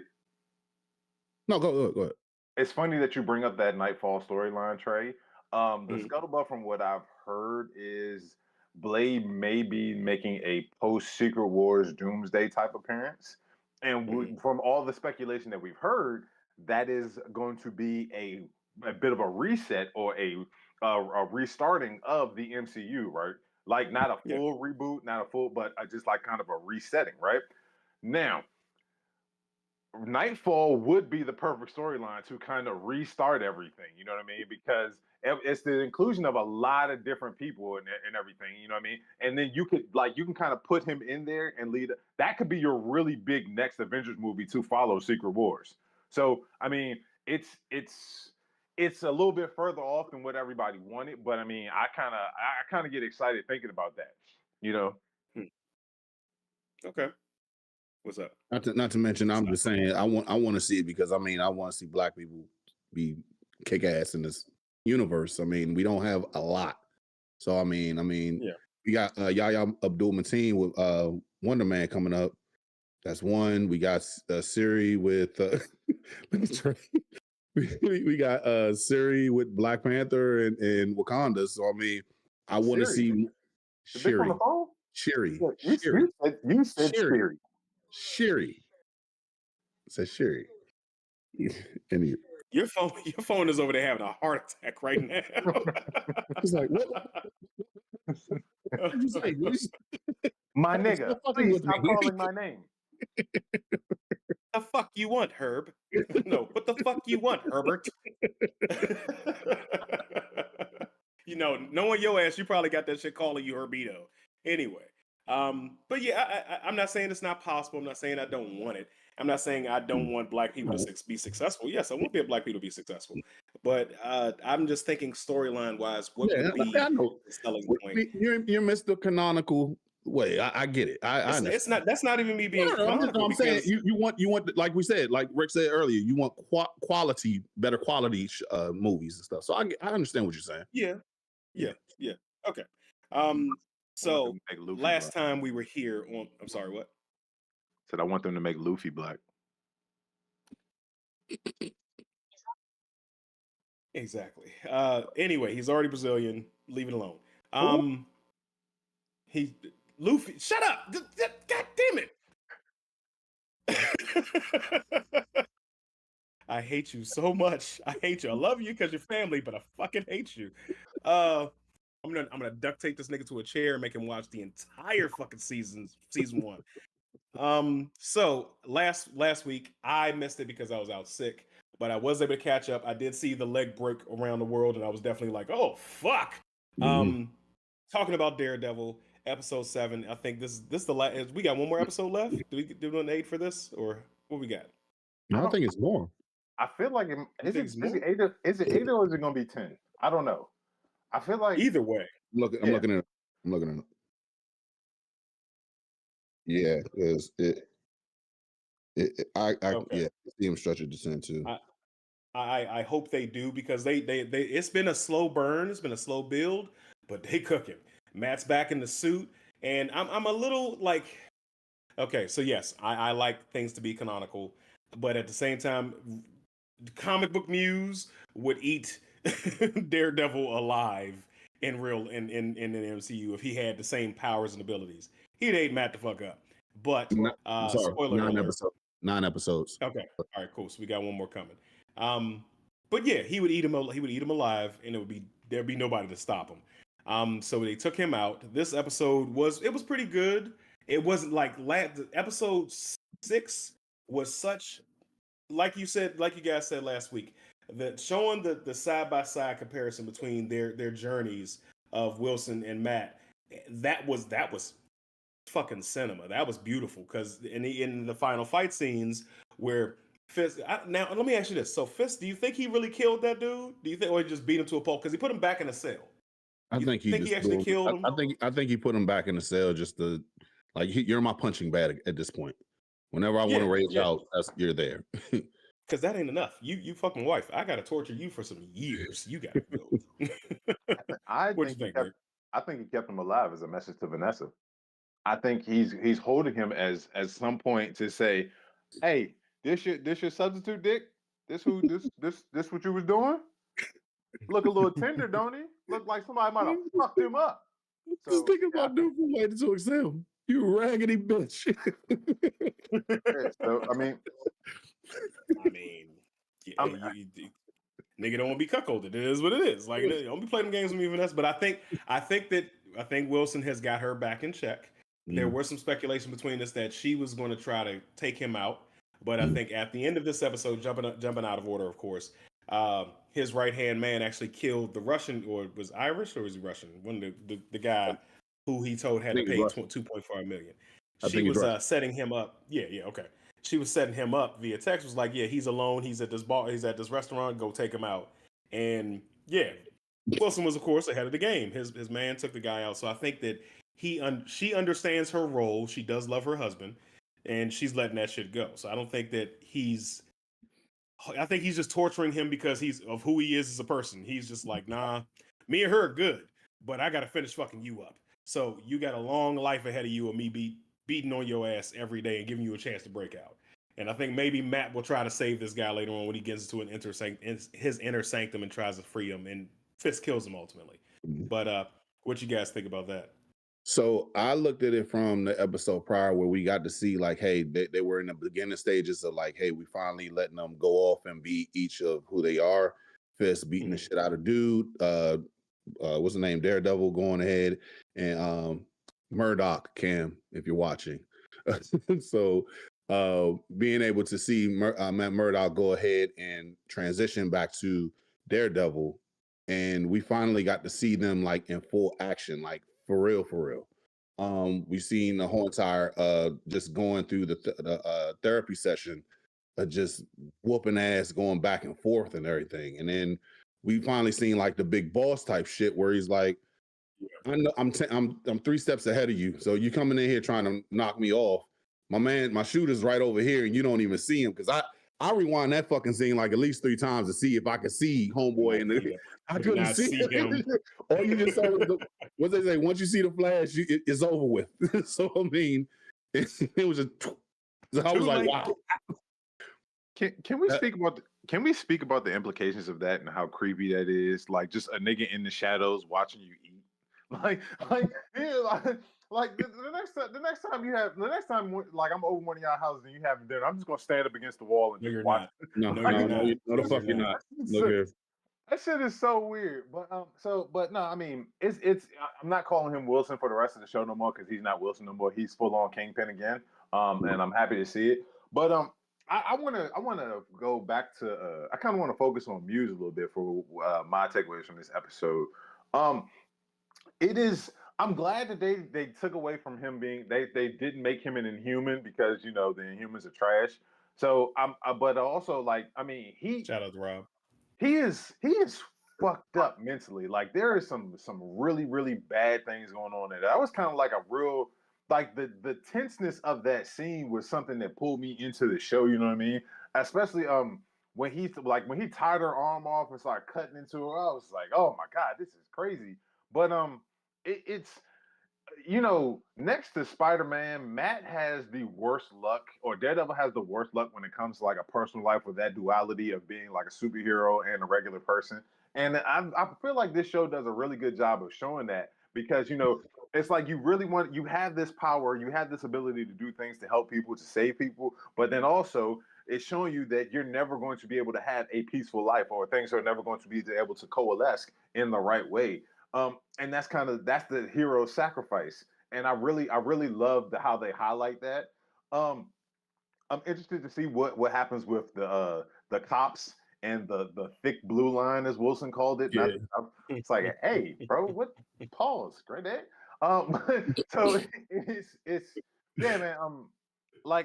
No, go ahead. It's funny that you bring up that Nightfall storyline, Trey. The scuttlebutt from what I've heard is Blade may be making a post-Secret Wars Doomsday type appearance. And from all the speculation that we've heard, that is going to be a bit of a reset or a restarting of the MCU, right? Like, not a full reboot, but just like kind of a resetting, right? Now, Nightfall would be the perfect storyline to kind of restart everything, you know what I mean? Because it's the inclusion of a lot of different people and everything, you know what I mean? And then you can kind of put him in there and lead. That could be your really big next Avengers movie to follow Secret Wars. So, I mean, it's a little bit further off than what everybody wanted, but I mean, I kind of get excited thinking about that, you know? Okay. What's up? Not to mention, I'm just saying I want to see it because I want to see black people be kick ass in this universe. I mean, we don't have a lot, so I mean, yeah. We got Yahya Abdul-Mateen with Wonder Man coming up. That's one. We got Siri with we got Siri with Black Panther and Wakanda. So I mean, I want to see Shiri. Shiri. You said Siri. Shiri. It says Shiri. And your phone is over there having a heart attack right now. It's like, what? What'd you say? My nigga, please stop calling my name. The fuck you want, Herb? No, what the fuck you want, Herbert? Knowing your ass, you probably got that shit calling you Herbito. Anyway, but yeah, I'm not saying it's not possible. I'm not saying I don't want it. I'm not saying I don't want black people to be successful. Yes, I want black people to be successful. But I'm just thinking storyline wise, what would be the selling point? You're Mr. Canonical. Wait, I get it. It's not. That's not even me being. I'm saying you want like we said, like Rick said earlier, you want better quality movies and stuff. So I understand what you're saying. Yeah. Okay. So last time we were here on, I'm sorry, what? Said I want them to make Luffy black. Exactly. Anyway, he's already Brazilian. Leave it alone. Luffy, shut up! God damn it! I hate you so much. I hate you. I love you because you're family, but I fucking hate you. I'm gonna duct tape this nigga to a chair and make him watch the entire fucking season 1. So last week I missed it because I was out sick, but I was able to catch up. I did see the leg break around the world, and I was definitely like, oh fuck. Talking about Daredevil. Episode 7. I think this is the last. We got one more episode left. Do we do an 8 for this, or what we got? No, I think it's more. I feel like is it 8 or is it 8 or is it going to be 10? I don't know. I feel like either way. I'm looking at it. Yeah, because I see him stretch it to 10 too. I hope they do because they it's been a slow burn. It's been a slow build, but they cooking. Matt's back in the suit, and I'm a little like, okay, so yes, I like things to be canonical, but at the same time, comic book Muse would eat Daredevil alive in the MCU if he had the same powers and abilities. He'd ate Matt the fuck up. But spoiler alert. 9 episodes. Okay, all right, cool. So we got one more coming. But yeah, he would eat him alive, and there'd be nobody to stop him. So they took him out. This episode was pretty good. It wasn't like episode 6 was such, like you guys said last week, that showing the side by side comparison between their journeys of Wilson and Matt. That was fucking cinema. That was beautiful because in the final fight scenes where Fisk. Now let me ask you this: so Fisk, do you think he really killed that dude? Do you think, or he just beat him to a pulp because he put him back in a cell? I think he actually killed him. I think he put him back in the cell just to, like, you're my punching bag at this point. Whenever I want to rage out, you're there. Because that ain't enough. You fucking wife. I gotta torture you for some years. You gotta go. I think he kept him alive as a message to Vanessa. I think he's holding him as some point to say, hey, this your substitute dick? This what you was doing? Look a little tender, don't he? Look like somebody might have fucked him up. So, just think about doing from Lady to Excel. You raggedy bitch. So I mean, nigga don't want to be cuckolded. It is what it is. Like, don't be playing games with me, Vanessa. But I think Wilson has got her back in check. There was some speculation between us that she was going to try to take him out, but I think at the end of this episode, jumping out of order, of course, his right-hand man actually killed the Russian, or was Irish, or was he Russian? One of the guy who he told had to pay $2.5 million. She was setting him up. Yeah, okay. She was setting him up via text. Was like, yeah, he's alone. He's at this bar. He's at this restaurant. Go take him out. And yeah, Wilson was, of course, ahead of the game. His man took the guy out. So I think that she understands her role. She does love her husband, and she's letting that shit go. So I don't think that I think he's just torturing him because he's of who he is as a person. He's just like, nah, me and her are good, but I gotta finish fucking you up. So you got a long life ahead of you of me beating on your ass every day and giving you a chance to break out. And I think maybe Matt will try to save this guy later on when he gets into his inner sanctum and tries to free him, and Fisk kills him ultimately. But what you guys think about that? So I looked at it from the episode prior where we got to see like, hey, they were in the beginning stages of like, hey, we finally letting them go off and be each of who they are. Fisk beating the shit out of dude. What's the name? Daredevil going ahead, and Murdoch, Cam, if you're watching. So being able to see Matt Murdoch go ahead and transition back to Daredevil, and we finally got to see them like in full action, like for real. We've seen the whole entire just going through the therapy session, just whooping ass, going back and forth and everything, and then we finally seen like the big boss type shit where he's like, I know I'm 3 steps ahead of you, so you coming in here trying to knock me off. My man, my shooter's right over here, and you don't even see him because I rewind that fucking scene like at least 3 times to see if I could see homeboy in the. I couldn't see him. All you just saw was what they say. Once you see the flash, it's over with. So I mean, it was just. So I was like, wow. Can we speak about the implications of that and how creepy that is? Like just a nigga in the shadows watching you eat. Like the next time like I'm over one of y'all houses and you having dinner, I'm just gonna stand up against the wall and just watch. No, the fuck you're not. Look here. That shit is so weird. But no, I mean, it's. I'm not calling him Wilson for the rest of the show no more because he's not Wilson no more. He's full on Kingpin again. And I'm happy to see it. But I want to go back to. I kind of want to focus on Muse a little bit for my takeaways from this episode. It is. I'm glad that they took away from him being. They didn't make him an Inhuman because the Inhumans are trash. So but also like I mean shout out to Rob. He is fucked up mentally. Like there is some really really bad things going on there. That was kind of like a real like the tenseness of that scene was something that pulled me into the show. You know what I mean? Especially when he tied her arm off and started cutting into her. I was like, oh my god, this is crazy. But it's next to Spider-Man, Matt has the worst luck, or Daredevil has the worst luck when it comes to like a personal life with that duality of being like a superhero and a regular person. And I feel like this show does a really good job of showing that because it's like you have this power, you have this ability to do things to help people, to save people, but then also it's showing you that you're never going to be able to have a peaceful life, or things are never going to be able to coalesce in the right way. And that's the hero sacrifice. And I really love how they highlight that. I'm interested to see what happens with the cops and the thick blue line, as Wilson called it. Yeah. It's like, hey, bro, what? Pause, great day. So it's yeah, man. I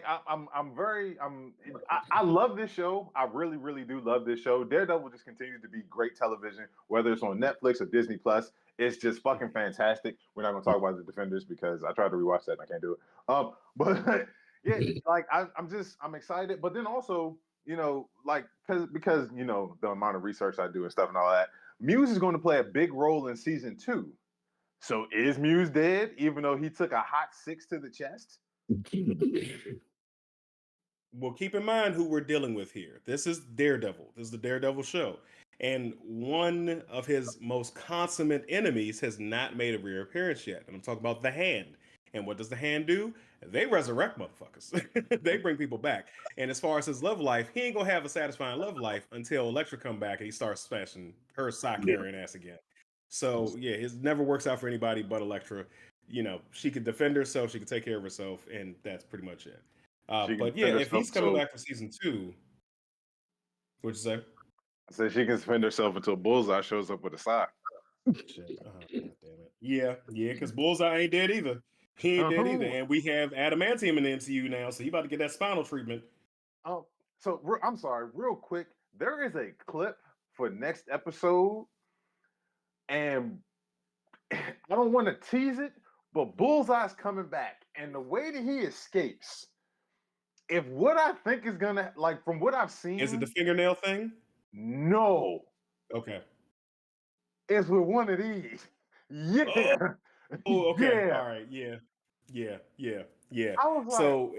love this show. I really, really do love this show. Daredevil just continues to be great television, whether it's on Netflix or Disney Plus. It's just fucking fantastic. We're not gonna talk about the Defenders because I tried to rewatch that and I can't do it. But yeah, like I'm excited. But then also, like because the amount of research I do and stuff and all that, Muse is going to play a big role in season 2. So is Muse dead, even though he took a hot 6 to the chest? Well, keep in mind who we're dealing with here. This is Daredevil. This is the Daredevil show. And one of his most consummate enemies has not made a reappearance yet. And I'm talking about the Hand. And what does the Hand do? They resurrect motherfuckers. They bring people back. And as far as his love life, he ain't gonna have a satisfying love life until Elektra come back and he starts smashing her sock carrying ass again. So yeah, it never works out for anybody but Elektra. She could defend herself, she could take care of herself, and that's pretty much it. But yeah, if he's coming back for season 2, what'd you say? I said she can defend herself until Bullseye shows up with a sock. Shit. Oh, God damn it. Yeah, because Bullseye ain't dead either. He ain't dead either. And we have adamantium in the MCU now, so he about to get that spinal treatment. Oh, so I'm sorry, real quick. There is a clip for next episode, and I don't want to tease it, But Bullseye's coming back, and the way that he escapes, if what I think is gonna like from what I've seen, is it the fingernail thing? No. Okay. It's with one of these. Yeah. Oh, okay. Yeah. All right. Yeah. I was like, so,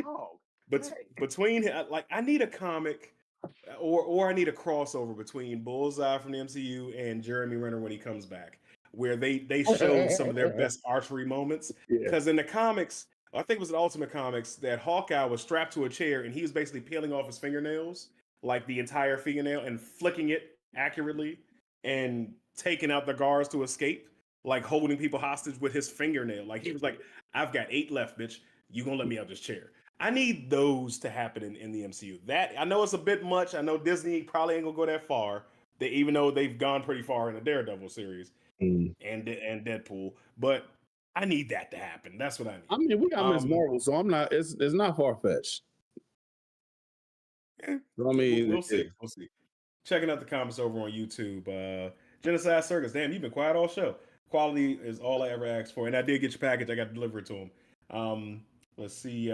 oh, but between like, I need a comic, or I need a crossover between Bullseye from the MCU and Jeremy Renner when he comes back, where they showed some of their best archery moments. Because in the comics, I think it was in Ultimate Comics, that Hawkeye was strapped to a chair and he was basically peeling off his fingernails, like the entire fingernail, and flicking it accurately and taking out the guards to escape, like holding people hostage with his fingernail. Like he was like, "I've got 8 left, bitch. You gonna let me out this chair?" I need those to happen in the MCU. That, I know it's a bit much. I know Disney probably ain't gonna go that far. Even though they've gone pretty far in the Daredevil series and Deadpool, but I need that to happen. That's what I need. I mean, we got Ms. Marvel, so I'm not. It's not far fetched. Yeah. I mean, we'll see. We'll see. Checking out the comments over on YouTube. Genocide Circus. Damn, you've been quiet all show. Quality is all I ever asked for, and I did get your package. I got to deliver it to him. Let's see.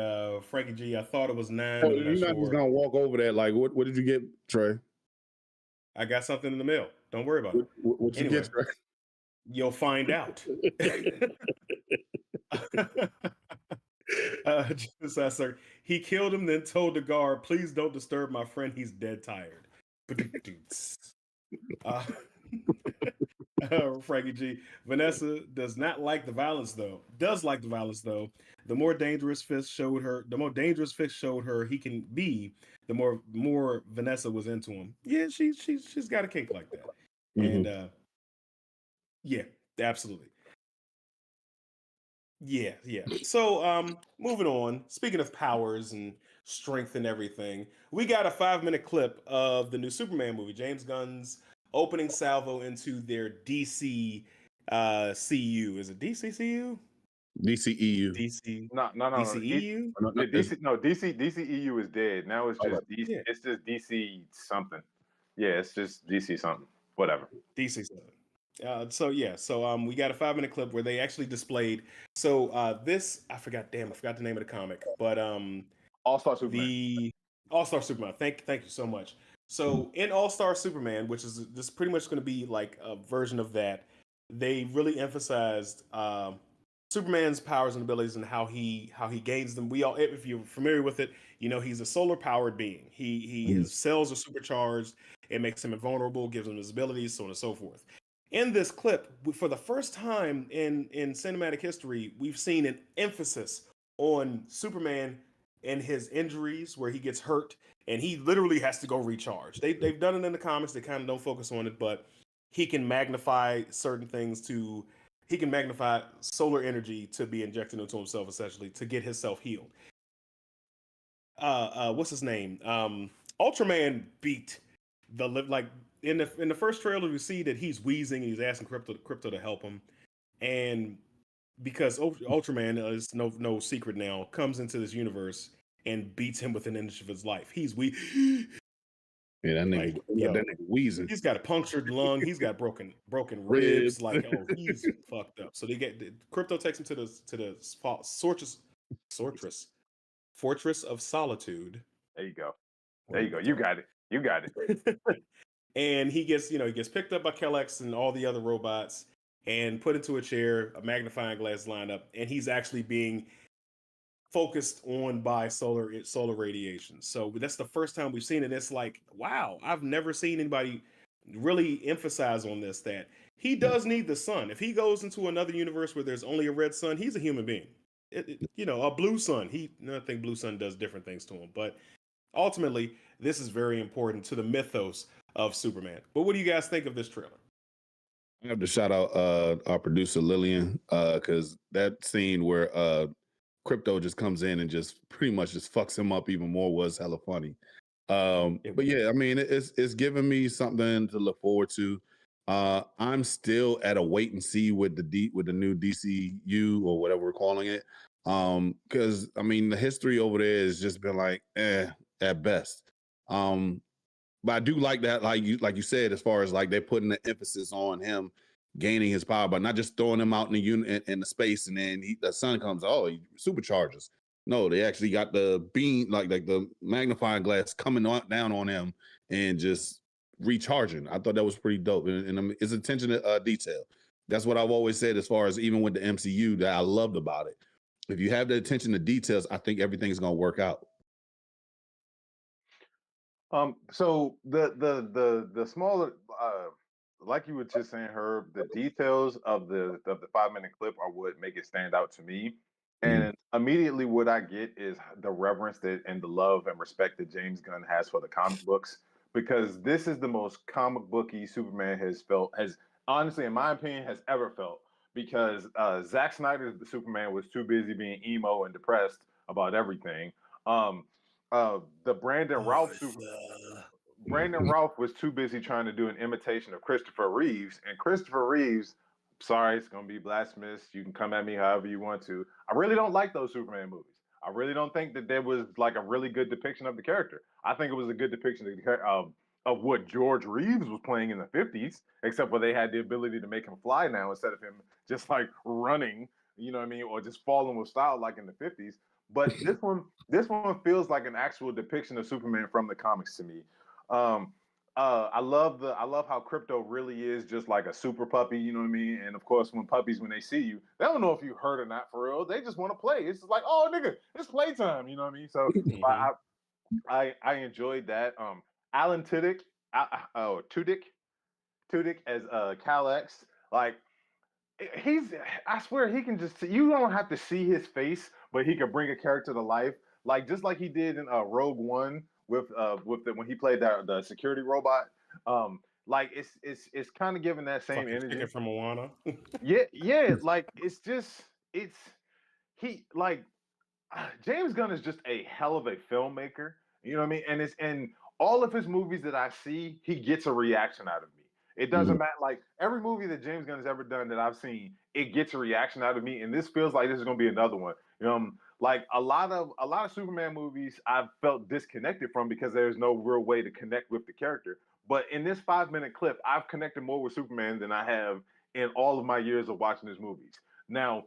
Frankie G. I thought it was 9. You're not just gonna walk over that. Like, what did you get, Trey? I got something in the mail. Don't worry about it. What you get, Trey? You'll find out. He killed him, then told the guard, "Please don't disturb my friend. He's dead tired." Frankie G. Vanessa does not like the violence, though. Does like the violence, though. The more dangerous Fisk showed her he can be, the more Vanessa was into him. Yeah, she's got a kink like that. And yeah, absolutely. Yeah. So moving on. Speaking of powers and strength and everything, we got a 5-minute clip of the new Superman movie, James Gunn's opening salvo into their DC CU. Is it DCCU? DCEU. DC. No. DCEU? DCEU is dead. Now it's just DC. Yeah. It's just DC something. Yeah, it's just DC something. Whatever. DC something. So we got a 5-minute clip where they actually displayed. So this, I forgot the name of the comic, but All-Star Superman. The All-Star Superman. Thank you so much. So in All-Star Superman, which is this pretty much going to be like a version of that, they really emphasized Superman's powers and abilities and how he gains them. We all, if you're familiar with it, you know he's a solar powered being. His cells are supercharged. It makes him invulnerable, gives him his abilities, so on and so forth. In this clip, for the first time in cinematic history, we've seen an emphasis on Superman and his injuries, where he gets hurt and he literally has to go recharge. They've done it in the comics. They kind of don't focus on it, but he can magnify certain things he can magnify solar energy to be injected into himself, essentially, to get himself healed. What's his name? Ultraman beat in the first trailer, we see that he's wheezing and he's asking Crypto to help him. And because Ultraman is no secret now, comes into this universe and beats him within an inch of his life. He's Yeah, that nigga, that nigga wheezing. He's got a punctured lung. He's got broken ribs. Like, oh, he's fucked up. So Crypto takes him to the Fortress of Solitude. There you go. You got it. And he gets picked up by Kellex and all the other robots and put into a chair, a magnifying glass lined up, and he's actually being focused on by solar radiation. So that's the first time we've seen it. It's like, wow, I've never seen anybody really emphasize on this, that he does need the sun. If he goes into another universe where there's only a red sun, he's a human being. A blue sun. I think blue sun does different things to him, but ultimately, this is very important to the mythos of Superman. But what do you guys think of this trailer? I have to shout out our producer Lillian, because that scene where Crypto just comes in and just pretty much just fucks him up even more was hella funny. But yeah, I mean, it's giving me something to look forward to. I'm still at a wait and see with the new DCU or whatever we're calling it, because I mean the history over there has just been like at best. But I do like that, like you said, as far as like they're putting the emphasis on him gaining his power by not just throwing him out in the unit in the space, and then the sun comes. Oh, he supercharges. No, they actually got the beam, like the magnifying glass coming down on him and just recharging. I thought that was pretty dope, and it's attention to detail. That's what I've always said as far as even with the MCU that I loved about it. If you have the attention to details, I think everything's gonna work out. So the smaller, like you were just saying, Herb, the details of the 5 minute clip are what make it stand out to me. And immediately what I get is the reverence that and the love and respect that James Gunn has for the comic books, because this is the most comic booky Superman has honestly, in my opinion, has ever felt. Because Zack Snyder's Superman was too busy being emo and depressed about everything. The Brandon Routh Brandon Routh was too busy trying to do an imitation of Christopher Reeves, and Christopher Reeves, sorry, it's gonna be blasphemous. You can come at me however you want to. I really don't like those Superman movies. I really don't think that there was like a really good depiction of the character. I think it was a good depiction of what George Reeves was playing in the 50s, except for they had the ability to make him fly now instead of him just like running, you know what I mean, or just falling with style like in the 50s. But this one feels like an actual depiction of Superman from the comics to me. I love how Crypto really is just like a super puppy, you know what I mean? And of course, when they see you, they don't know if you hurt or not for real. They just want to play. It's just like, oh nigga, it's playtime, you know what I mean? So I enjoyed that. Alan Tudyk, Tudyk as Cal-X, like I swear he can just, you don't have to see his face, but he can bring a character to life, like just like he did in Rogue One with when he played the security robot. Like it's kind of giving that same energy from Moana. yeah, like James Gunn is just a hell of a filmmaker, you know what I mean? And all of his movies that I see, he gets a reaction out of me. It doesn't matter. Like every movie that James Gunn has ever done that I've seen, it gets a reaction out of me. And this feels like this is going to be another one. Like a lot of Superman movies, I've felt disconnected from because there's no real way to connect with the character. But in this 5 minute clip, I've connected more with Superman than I have in all of my years of watching his movies. Now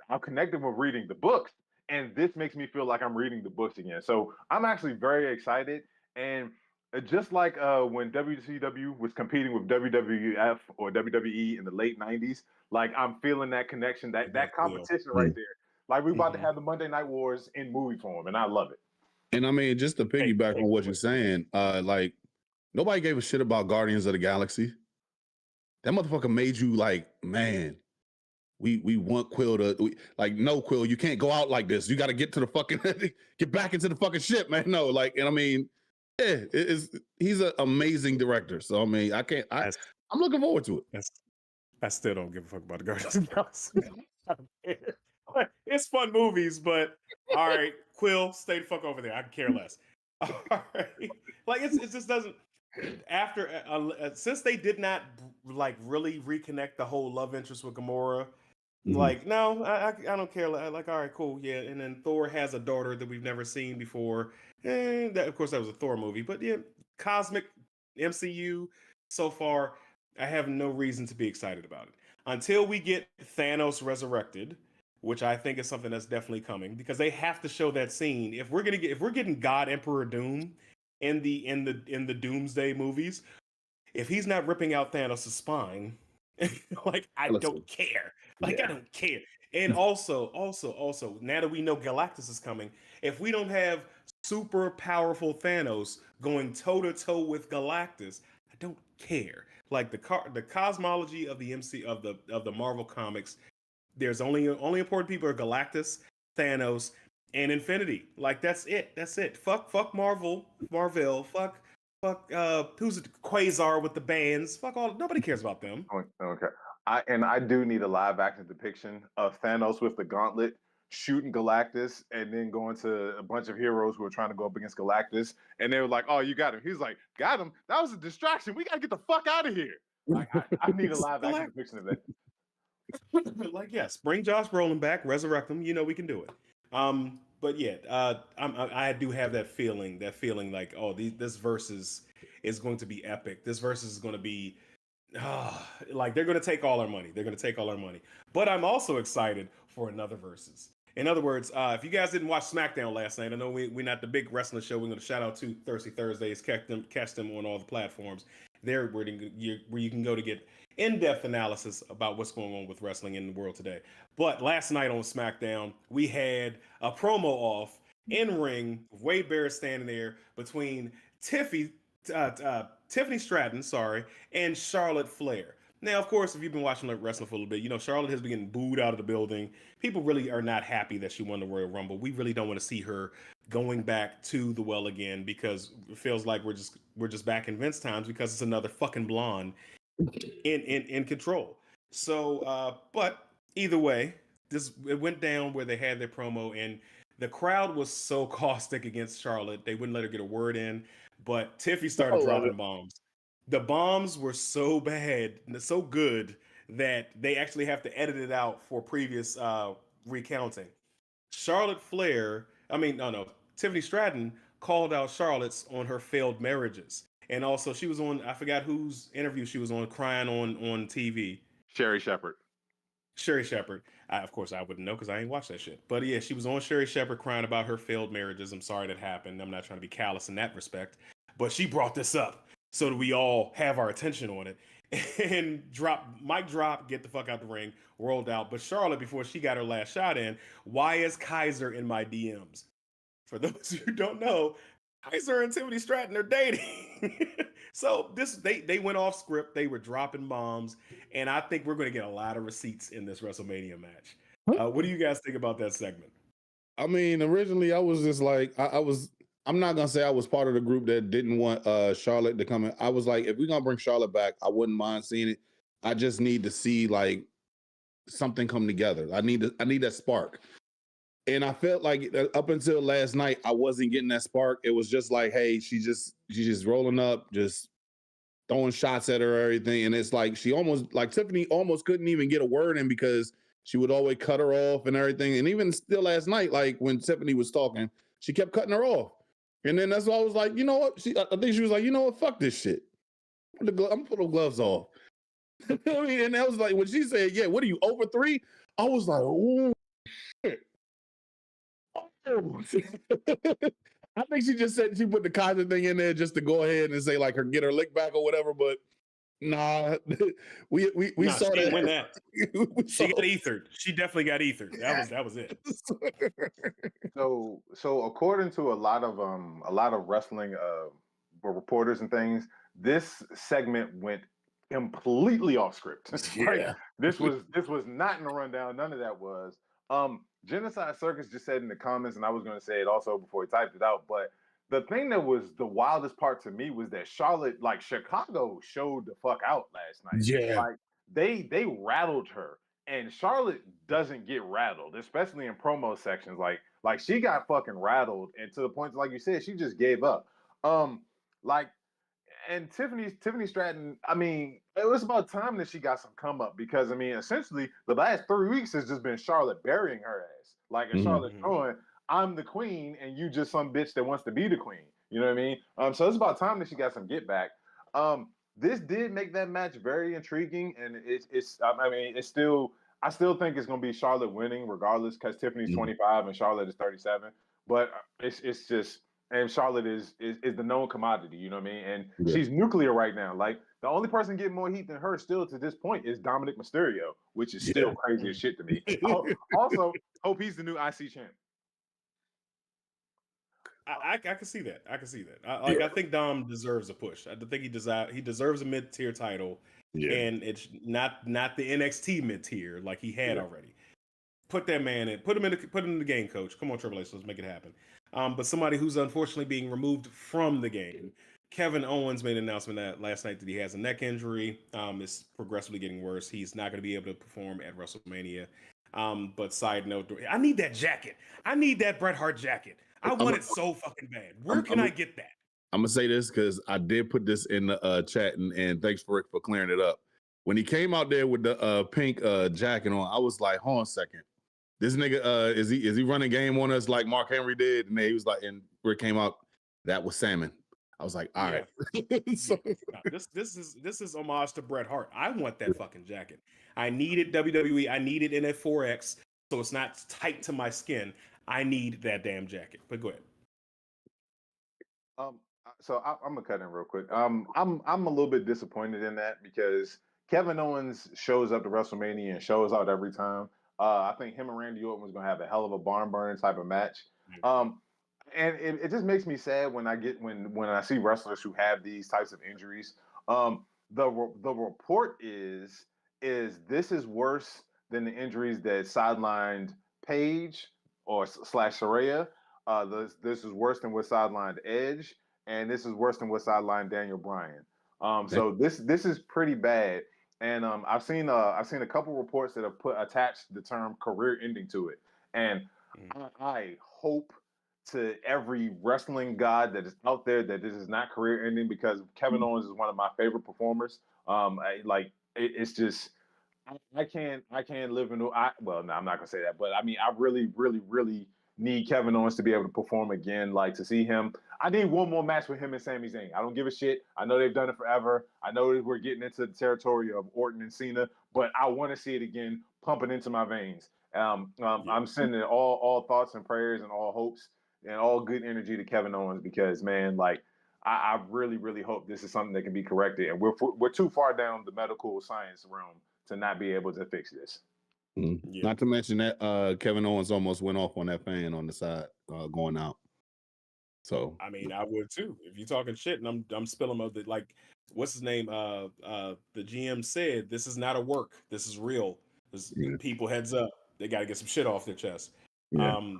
I'm connected with reading the books, and this makes me feel like I'm reading the books again. So I'm actually very excited. And just like when WCW was competing with WWF or WWE in the late 90s, like I'm feeling that connection, that competition right there. Like we're about to have the Monday Night Wars in movie form, and I love it. And I mean, just to piggyback on what you're saying, like nobody gave a shit about Guardians of the Galaxy. That motherfucker made you like, man, we want Quill to no, Quill, you can't go out like this. You got to get to the fucking get back into the fucking ship, man. No, like, and I mean, yeah, he's an amazing director. So I mean, I'm looking forward to it. I still don't give a fuck about the Guardians of the Galaxy. It's fun movies, but all right, Quill, stay the fuck over there. I can care less. All right, like it just doesn't. After since they did not like really reconnect the whole love interest with Gamora, like no, I don't care. Like all right, cool, yeah. And then Thor has a daughter that we've never seen before. And that, of course, that was a Thor movie, but yeah, cosmic MCU so far, I have no reason to be excited about it until we get Thanos resurrected, which I think is something that's definitely coming because they have to show that scene. If we're getting God Emperor Doom in the Doomsday movies, if he's not ripping out Thanos' spine, like I don't care. Like I don't care. And also, now that we know Galactus is coming, if we don't have super powerful Thanos going toe to toe with Galactus, I don't care. Like the cosmology of the of the Marvel comics, there's only important people are Galactus, Thanos, and Infinity. Like that's it. Fuck Marvel. Fuck who's it? Quasar with the bands. Fuck all. Nobody cares about them. Okay. I do need a live action depiction of Thanos with the gauntlet shooting Galactus and then going to a bunch of heroes who are trying to go up against Galactus, and they were like, "Oh, you got him." He's like, "Got him? That was a distraction. We gotta get the fuck out of here." Like, I need a live action depiction of that. Like, yes, bring Josh Brolin back, resurrect him. You know we can do it. But yeah, I do have that feeling like, oh, this versus is going to be epic. This versus is going to be Like they're going to take all our money. They're going to take all our money. But I'm also excited for another versus. In other words, if you guys didn't watch SmackDown last night, I know we're not the big wrestling show. We're going to shout out to Thirsty Thursdays. Catch them on all the platforms. There where you can go to get in-depth analysis about what's going on with wrestling in the world today. But last night on SmackDown, we had a promo off in ring. Wade Barrett standing there between Tiffany Stratton, and Charlotte Flair. Now, of course, if you've been watching wrestling for a little bit, you know Charlotte has been getting booed out of the building. People really are not happy that she won the Royal Rumble. We really don't want to see her going back to the well again because it feels like we're just back in Vince times because it's another fucking blonde in control. So, but either way, it went down where they had their promo and the crowd was so caustic against Charlotte they wouldn't let her get a word in. But Tiffy started dropping bombs. The bombs were so bad, so good that they actually have to edit it out for previous recounting. Tiffany Stratton called out Charlotte's on her failed marriages. And also she was on, I forgot whose interview she was on, crying on TV. Sherry Shepherd. Of course, I wouldn't know because I ain't watched that shit. But yeah, she was on Sherry Shepherd crying about her failed marriages. I'm sorry that happened. I'm not trying to be callous in that respect. But she brought this up so that we all have our attention on it. And mic drop, get the fuck out the ring, rolled out. But Charlotte, before she got her last shot in, why is Kaiser in my DMs? For those who don't know, Kaiser and Tiffany Stratton are dating. So they went off script. They were dropping bombs, and I think we're going to get a lot of receipts in this WrestleMania match. What do you guys think about that segment? I mean, originally I was just like, I'm not gonna say I was part of the group that didn't want Charlotte to come in. I was like, if we're gonna bring Charlotte back, I wouldn't mind seeing it. I just need to see like something come together. I need that spark. And I felt like up until last night, I wasn't getting that spark. It was just like, hey, she's just rolling up, just throwing shots at her, everything. And it's like Tiffany almost couldn't even get a word in because she would always cut her off and everything. And even still last night, like when Tiffany was talking, she kept cutting her off. And then that's why I was like, you know what? I think she was like, you know what? Fuck this shit. I'm gonna put the gloves off. I mean, and that was like when she said, yeah, what are you, over 3? I was like, oh shit. I think she just said she put the Kaiser thing in there just to go ahead and say like get her lick back or whatever. But nah, we saw she that. Win that. She got ethered. She definitely got ethered. That was it. So according to a lot of wrestling reporters and things, this segment went completely off script. Yeah. This was not in the rundown. None of that was. Genocide Circus just said in the comments, and I was going to say it also before he typed it out, but the thing that was the wildest part to me was that Charlotte, like Chicago, showed the fuck out last night. Yeah. Like they rattled her, and Charlotte doesn't get rattled, especially in promo sections. Like she got fucking rattled, and to the point, like you said, she just gave up. And Tiffany Stratton, I mean, it was about time that she got some come up because, I mean, essentially the last 3 weeks has just been Charlotte burying her ass. Like, and Charlotte showing, I'm the queen and you just some bitch that wants to be the queen. You know what I mean? So it's about time that she got some get back. This did make that match very intriguing, and I still think it's going to be Charlotte winning regardless because Tiffany's 25 and Charlotte is 37. But it's just... And Charlotte is the known commodity, you know what I mean? And she's nuclear right now. Like, the only person getting more heat than her still to this point is Dominic Mysterio, which is still crazy as shit to me. Also, hope he's the new IC champ. I can see that. I think Dom deserves a push. I think he deserves a mid-tier title, and it's not the NXT mid-tier like he had already. Put that man in. Put him in the game, coach. Come on, Triple H, let's make it happen. But somebody who's unfortunately being removed from the game. Kevin Owens made an announcement last night that he has a neck injury. It's progressively getting worse. He's not going to be able to perform at WrestleMania. But side note, I need that jacket. I need that Bret Hart jacket. I want it so fucking bad. Where can I get that? I'm going to say this because I did put this in the chat, and thanks for clearing it up. When he came out there with the pink jacket on, I was like, hold on a second. This nigga, is he running game on us like Mark Henry did? And he was like, and where it came out, that was salmon. I was like, all right. So, no, this is homage to Bret Hart. I want that fucking jacket. I need it WWE. I need it in a 4X, so it's not tight to my skin. I need that damn jacket. But go ahead. So I'm gonna cut in real quick. I'm a little bit disappointed in that because Kevin Owens shows up to WrestleMania and shows out every time. I think him and Randy Orton was gonna have a hell of a barn burner type of match. And it just makes me sad when I see wrestlers who have these types of injuries. The report is this is worse than the injuries that sidelined Paige or slash Saraya. This is worse than what sidelined Edge, and this is worse than what sidelined Daniel Bryan. So this is pretty bad. And I've seen a couple reports that have attached the term career ending to it. And I hope to every wrestling god that is out there that this is not career ending, because Kevin Owens is one of my favorite performers. It's just I can't live in well, no, I'm not gonna say that, but I mean I really need Kevin Owens to be able to perform again. Like, to see him, I need one more match with him and Sami Zayn. I don't give a shit. I know they've done it forever. I know that we're getting into the territory of Orton and Cena, but I want to see it again, pumping into my veins. I'm sending all thoughts and prayers and all hopes and all good energy to Kevin Owens, because, man, like, I really hope this is something that can be corrected, and we're too far down the medical science realm to not be able to fix this. Yeah. Not to mention that Kevin Owens almost went off on that fan on the side going out. So I mean, I would too. If you're talking shit and I'm spilling of the, like, what's his name? The GM said this is not a work. This is real. People, heads up. They got to get some shit off their chest.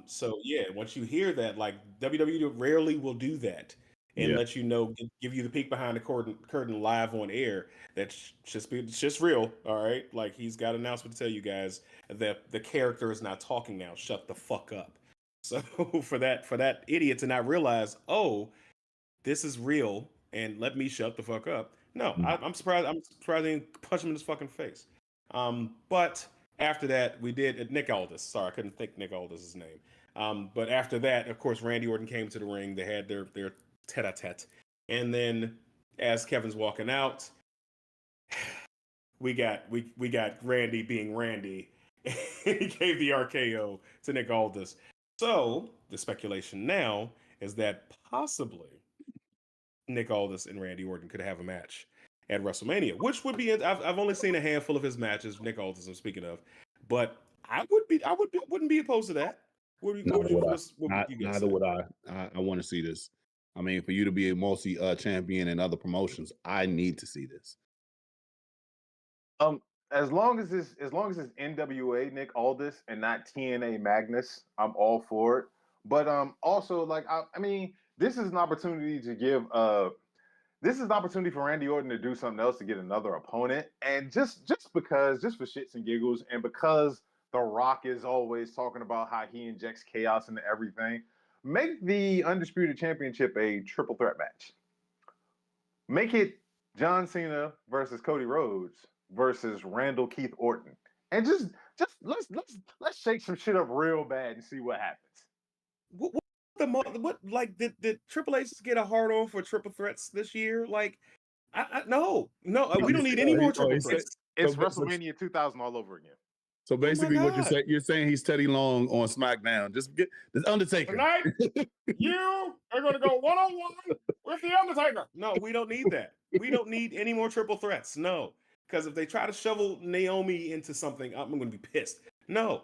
So yeah, once you hear that, like, WWE rarely will do that and let you know, give you the peek behind the curtain live on air. That's just real. All right. Like, he's got an announcement to tell you guys that the character is not talking now. Shut the fuck up. So for that idiot to not realize, oh, this is real, and let me shut the fuck up. No, I'm surprised. I'm surprised they didn't punch him in his fucking face. But after that, we did Nick Aldis. Sorry, I couldn't think Nick Aldis' name. But after that, of course, Randy Orton came to the ring. They had their tete-a-tete, and then as Kevin's walking out, we got Randy being Randy. He gave the RKO to Nick Aldis. So the speculation now is that possibly Nick Aldis and Randy Orton could have a match at WrestleMania, which would be. I've only seen a handful of his matches, Nick Aldis I'm speaking of, but I wouldn't be opposed to that. Neither would I. I want to see this. I mean, for you to be a multi champion in other promotions, I need to see this. As long as it's NWA Nick Aldis and not TNA Magnus, I'm all for it. But also, like, I mean, this is an opportunity to give this is an opportunity for Randy Orton to do something else, to get another opponent, and just for shits and giggles, and because The Rock is always talking about how he injects chaos into everything, make the Undisputed Championship a triple threat match. Make it John Cena versus Cody Rhodes versus Randall Keith Orton, and just let's shake some shit up real bad and see what happens. What like did Triple H get a hard on for triple threats this year? Like, no, we don't need any more triple threats. It's WrestleMania 2000 all over again. So basically, what you're saying, he's Teddy Long on SmackDown. Just get the Undertaker. Tonight, you are going to go 1-on-1 with the Undertaker. No, we don't need that. We don't need any more triple threats. No, because if they try to shovel Naomi into something, I'm going to be pissed. No,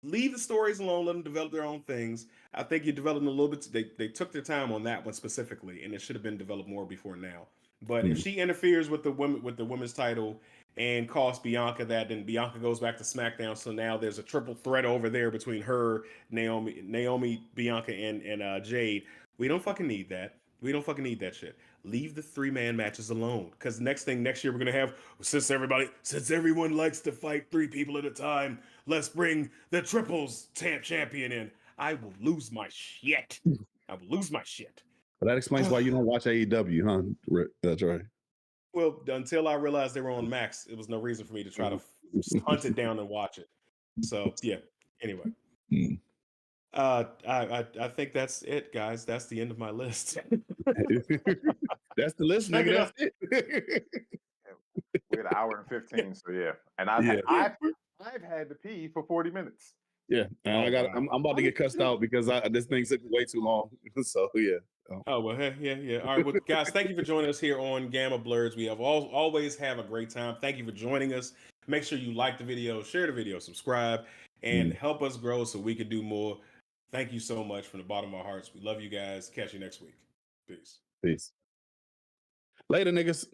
leave the stories alone. Let them develop their own things. I think you're developing a little bit. They took their time on that one specifically, and it should have been developed more before now. But if she interferes with the women's title and costs Bianca that, then Bianca goes back to SmackDown. So now there's a triple threat over there between her, Naomi, Bianca, and Jade. We don't fucking need that. We don't fucking need that shit. Leave the 3-man matches alone. Because next year we're gonna have, since everyone likes to fight 3 people at a time, let's bring the triples champion in. I will lose my shit. Well, that explains why you don't watch AEW, huh, Trey? Well, until I realized they were on Max, it was no reason for me to try to hunt it down and watch it. So yeah. Anyway, I think that's it, guys. That's the end of my list. That's the list, Check nigga. it That's out. it. We had an hour and 15, so yeah. And Yeah. I've had to pee for 40 minutes. Yeah, and Oh, I got. wow. I'm about to get cussed out because this thing took way too long. So yeah. Oh well, hey, yeah. All right, well, guys, thank you for joining us here on Gamma Blurs. We have always have a great time. Thank you for joining us. Make sure you like the video, share the video, subscribe, and help us grow so we can do more. Thank you so much from the bottom of our hearts. We love you guys. Catch you next week. Peace. Peace. Later, niggas.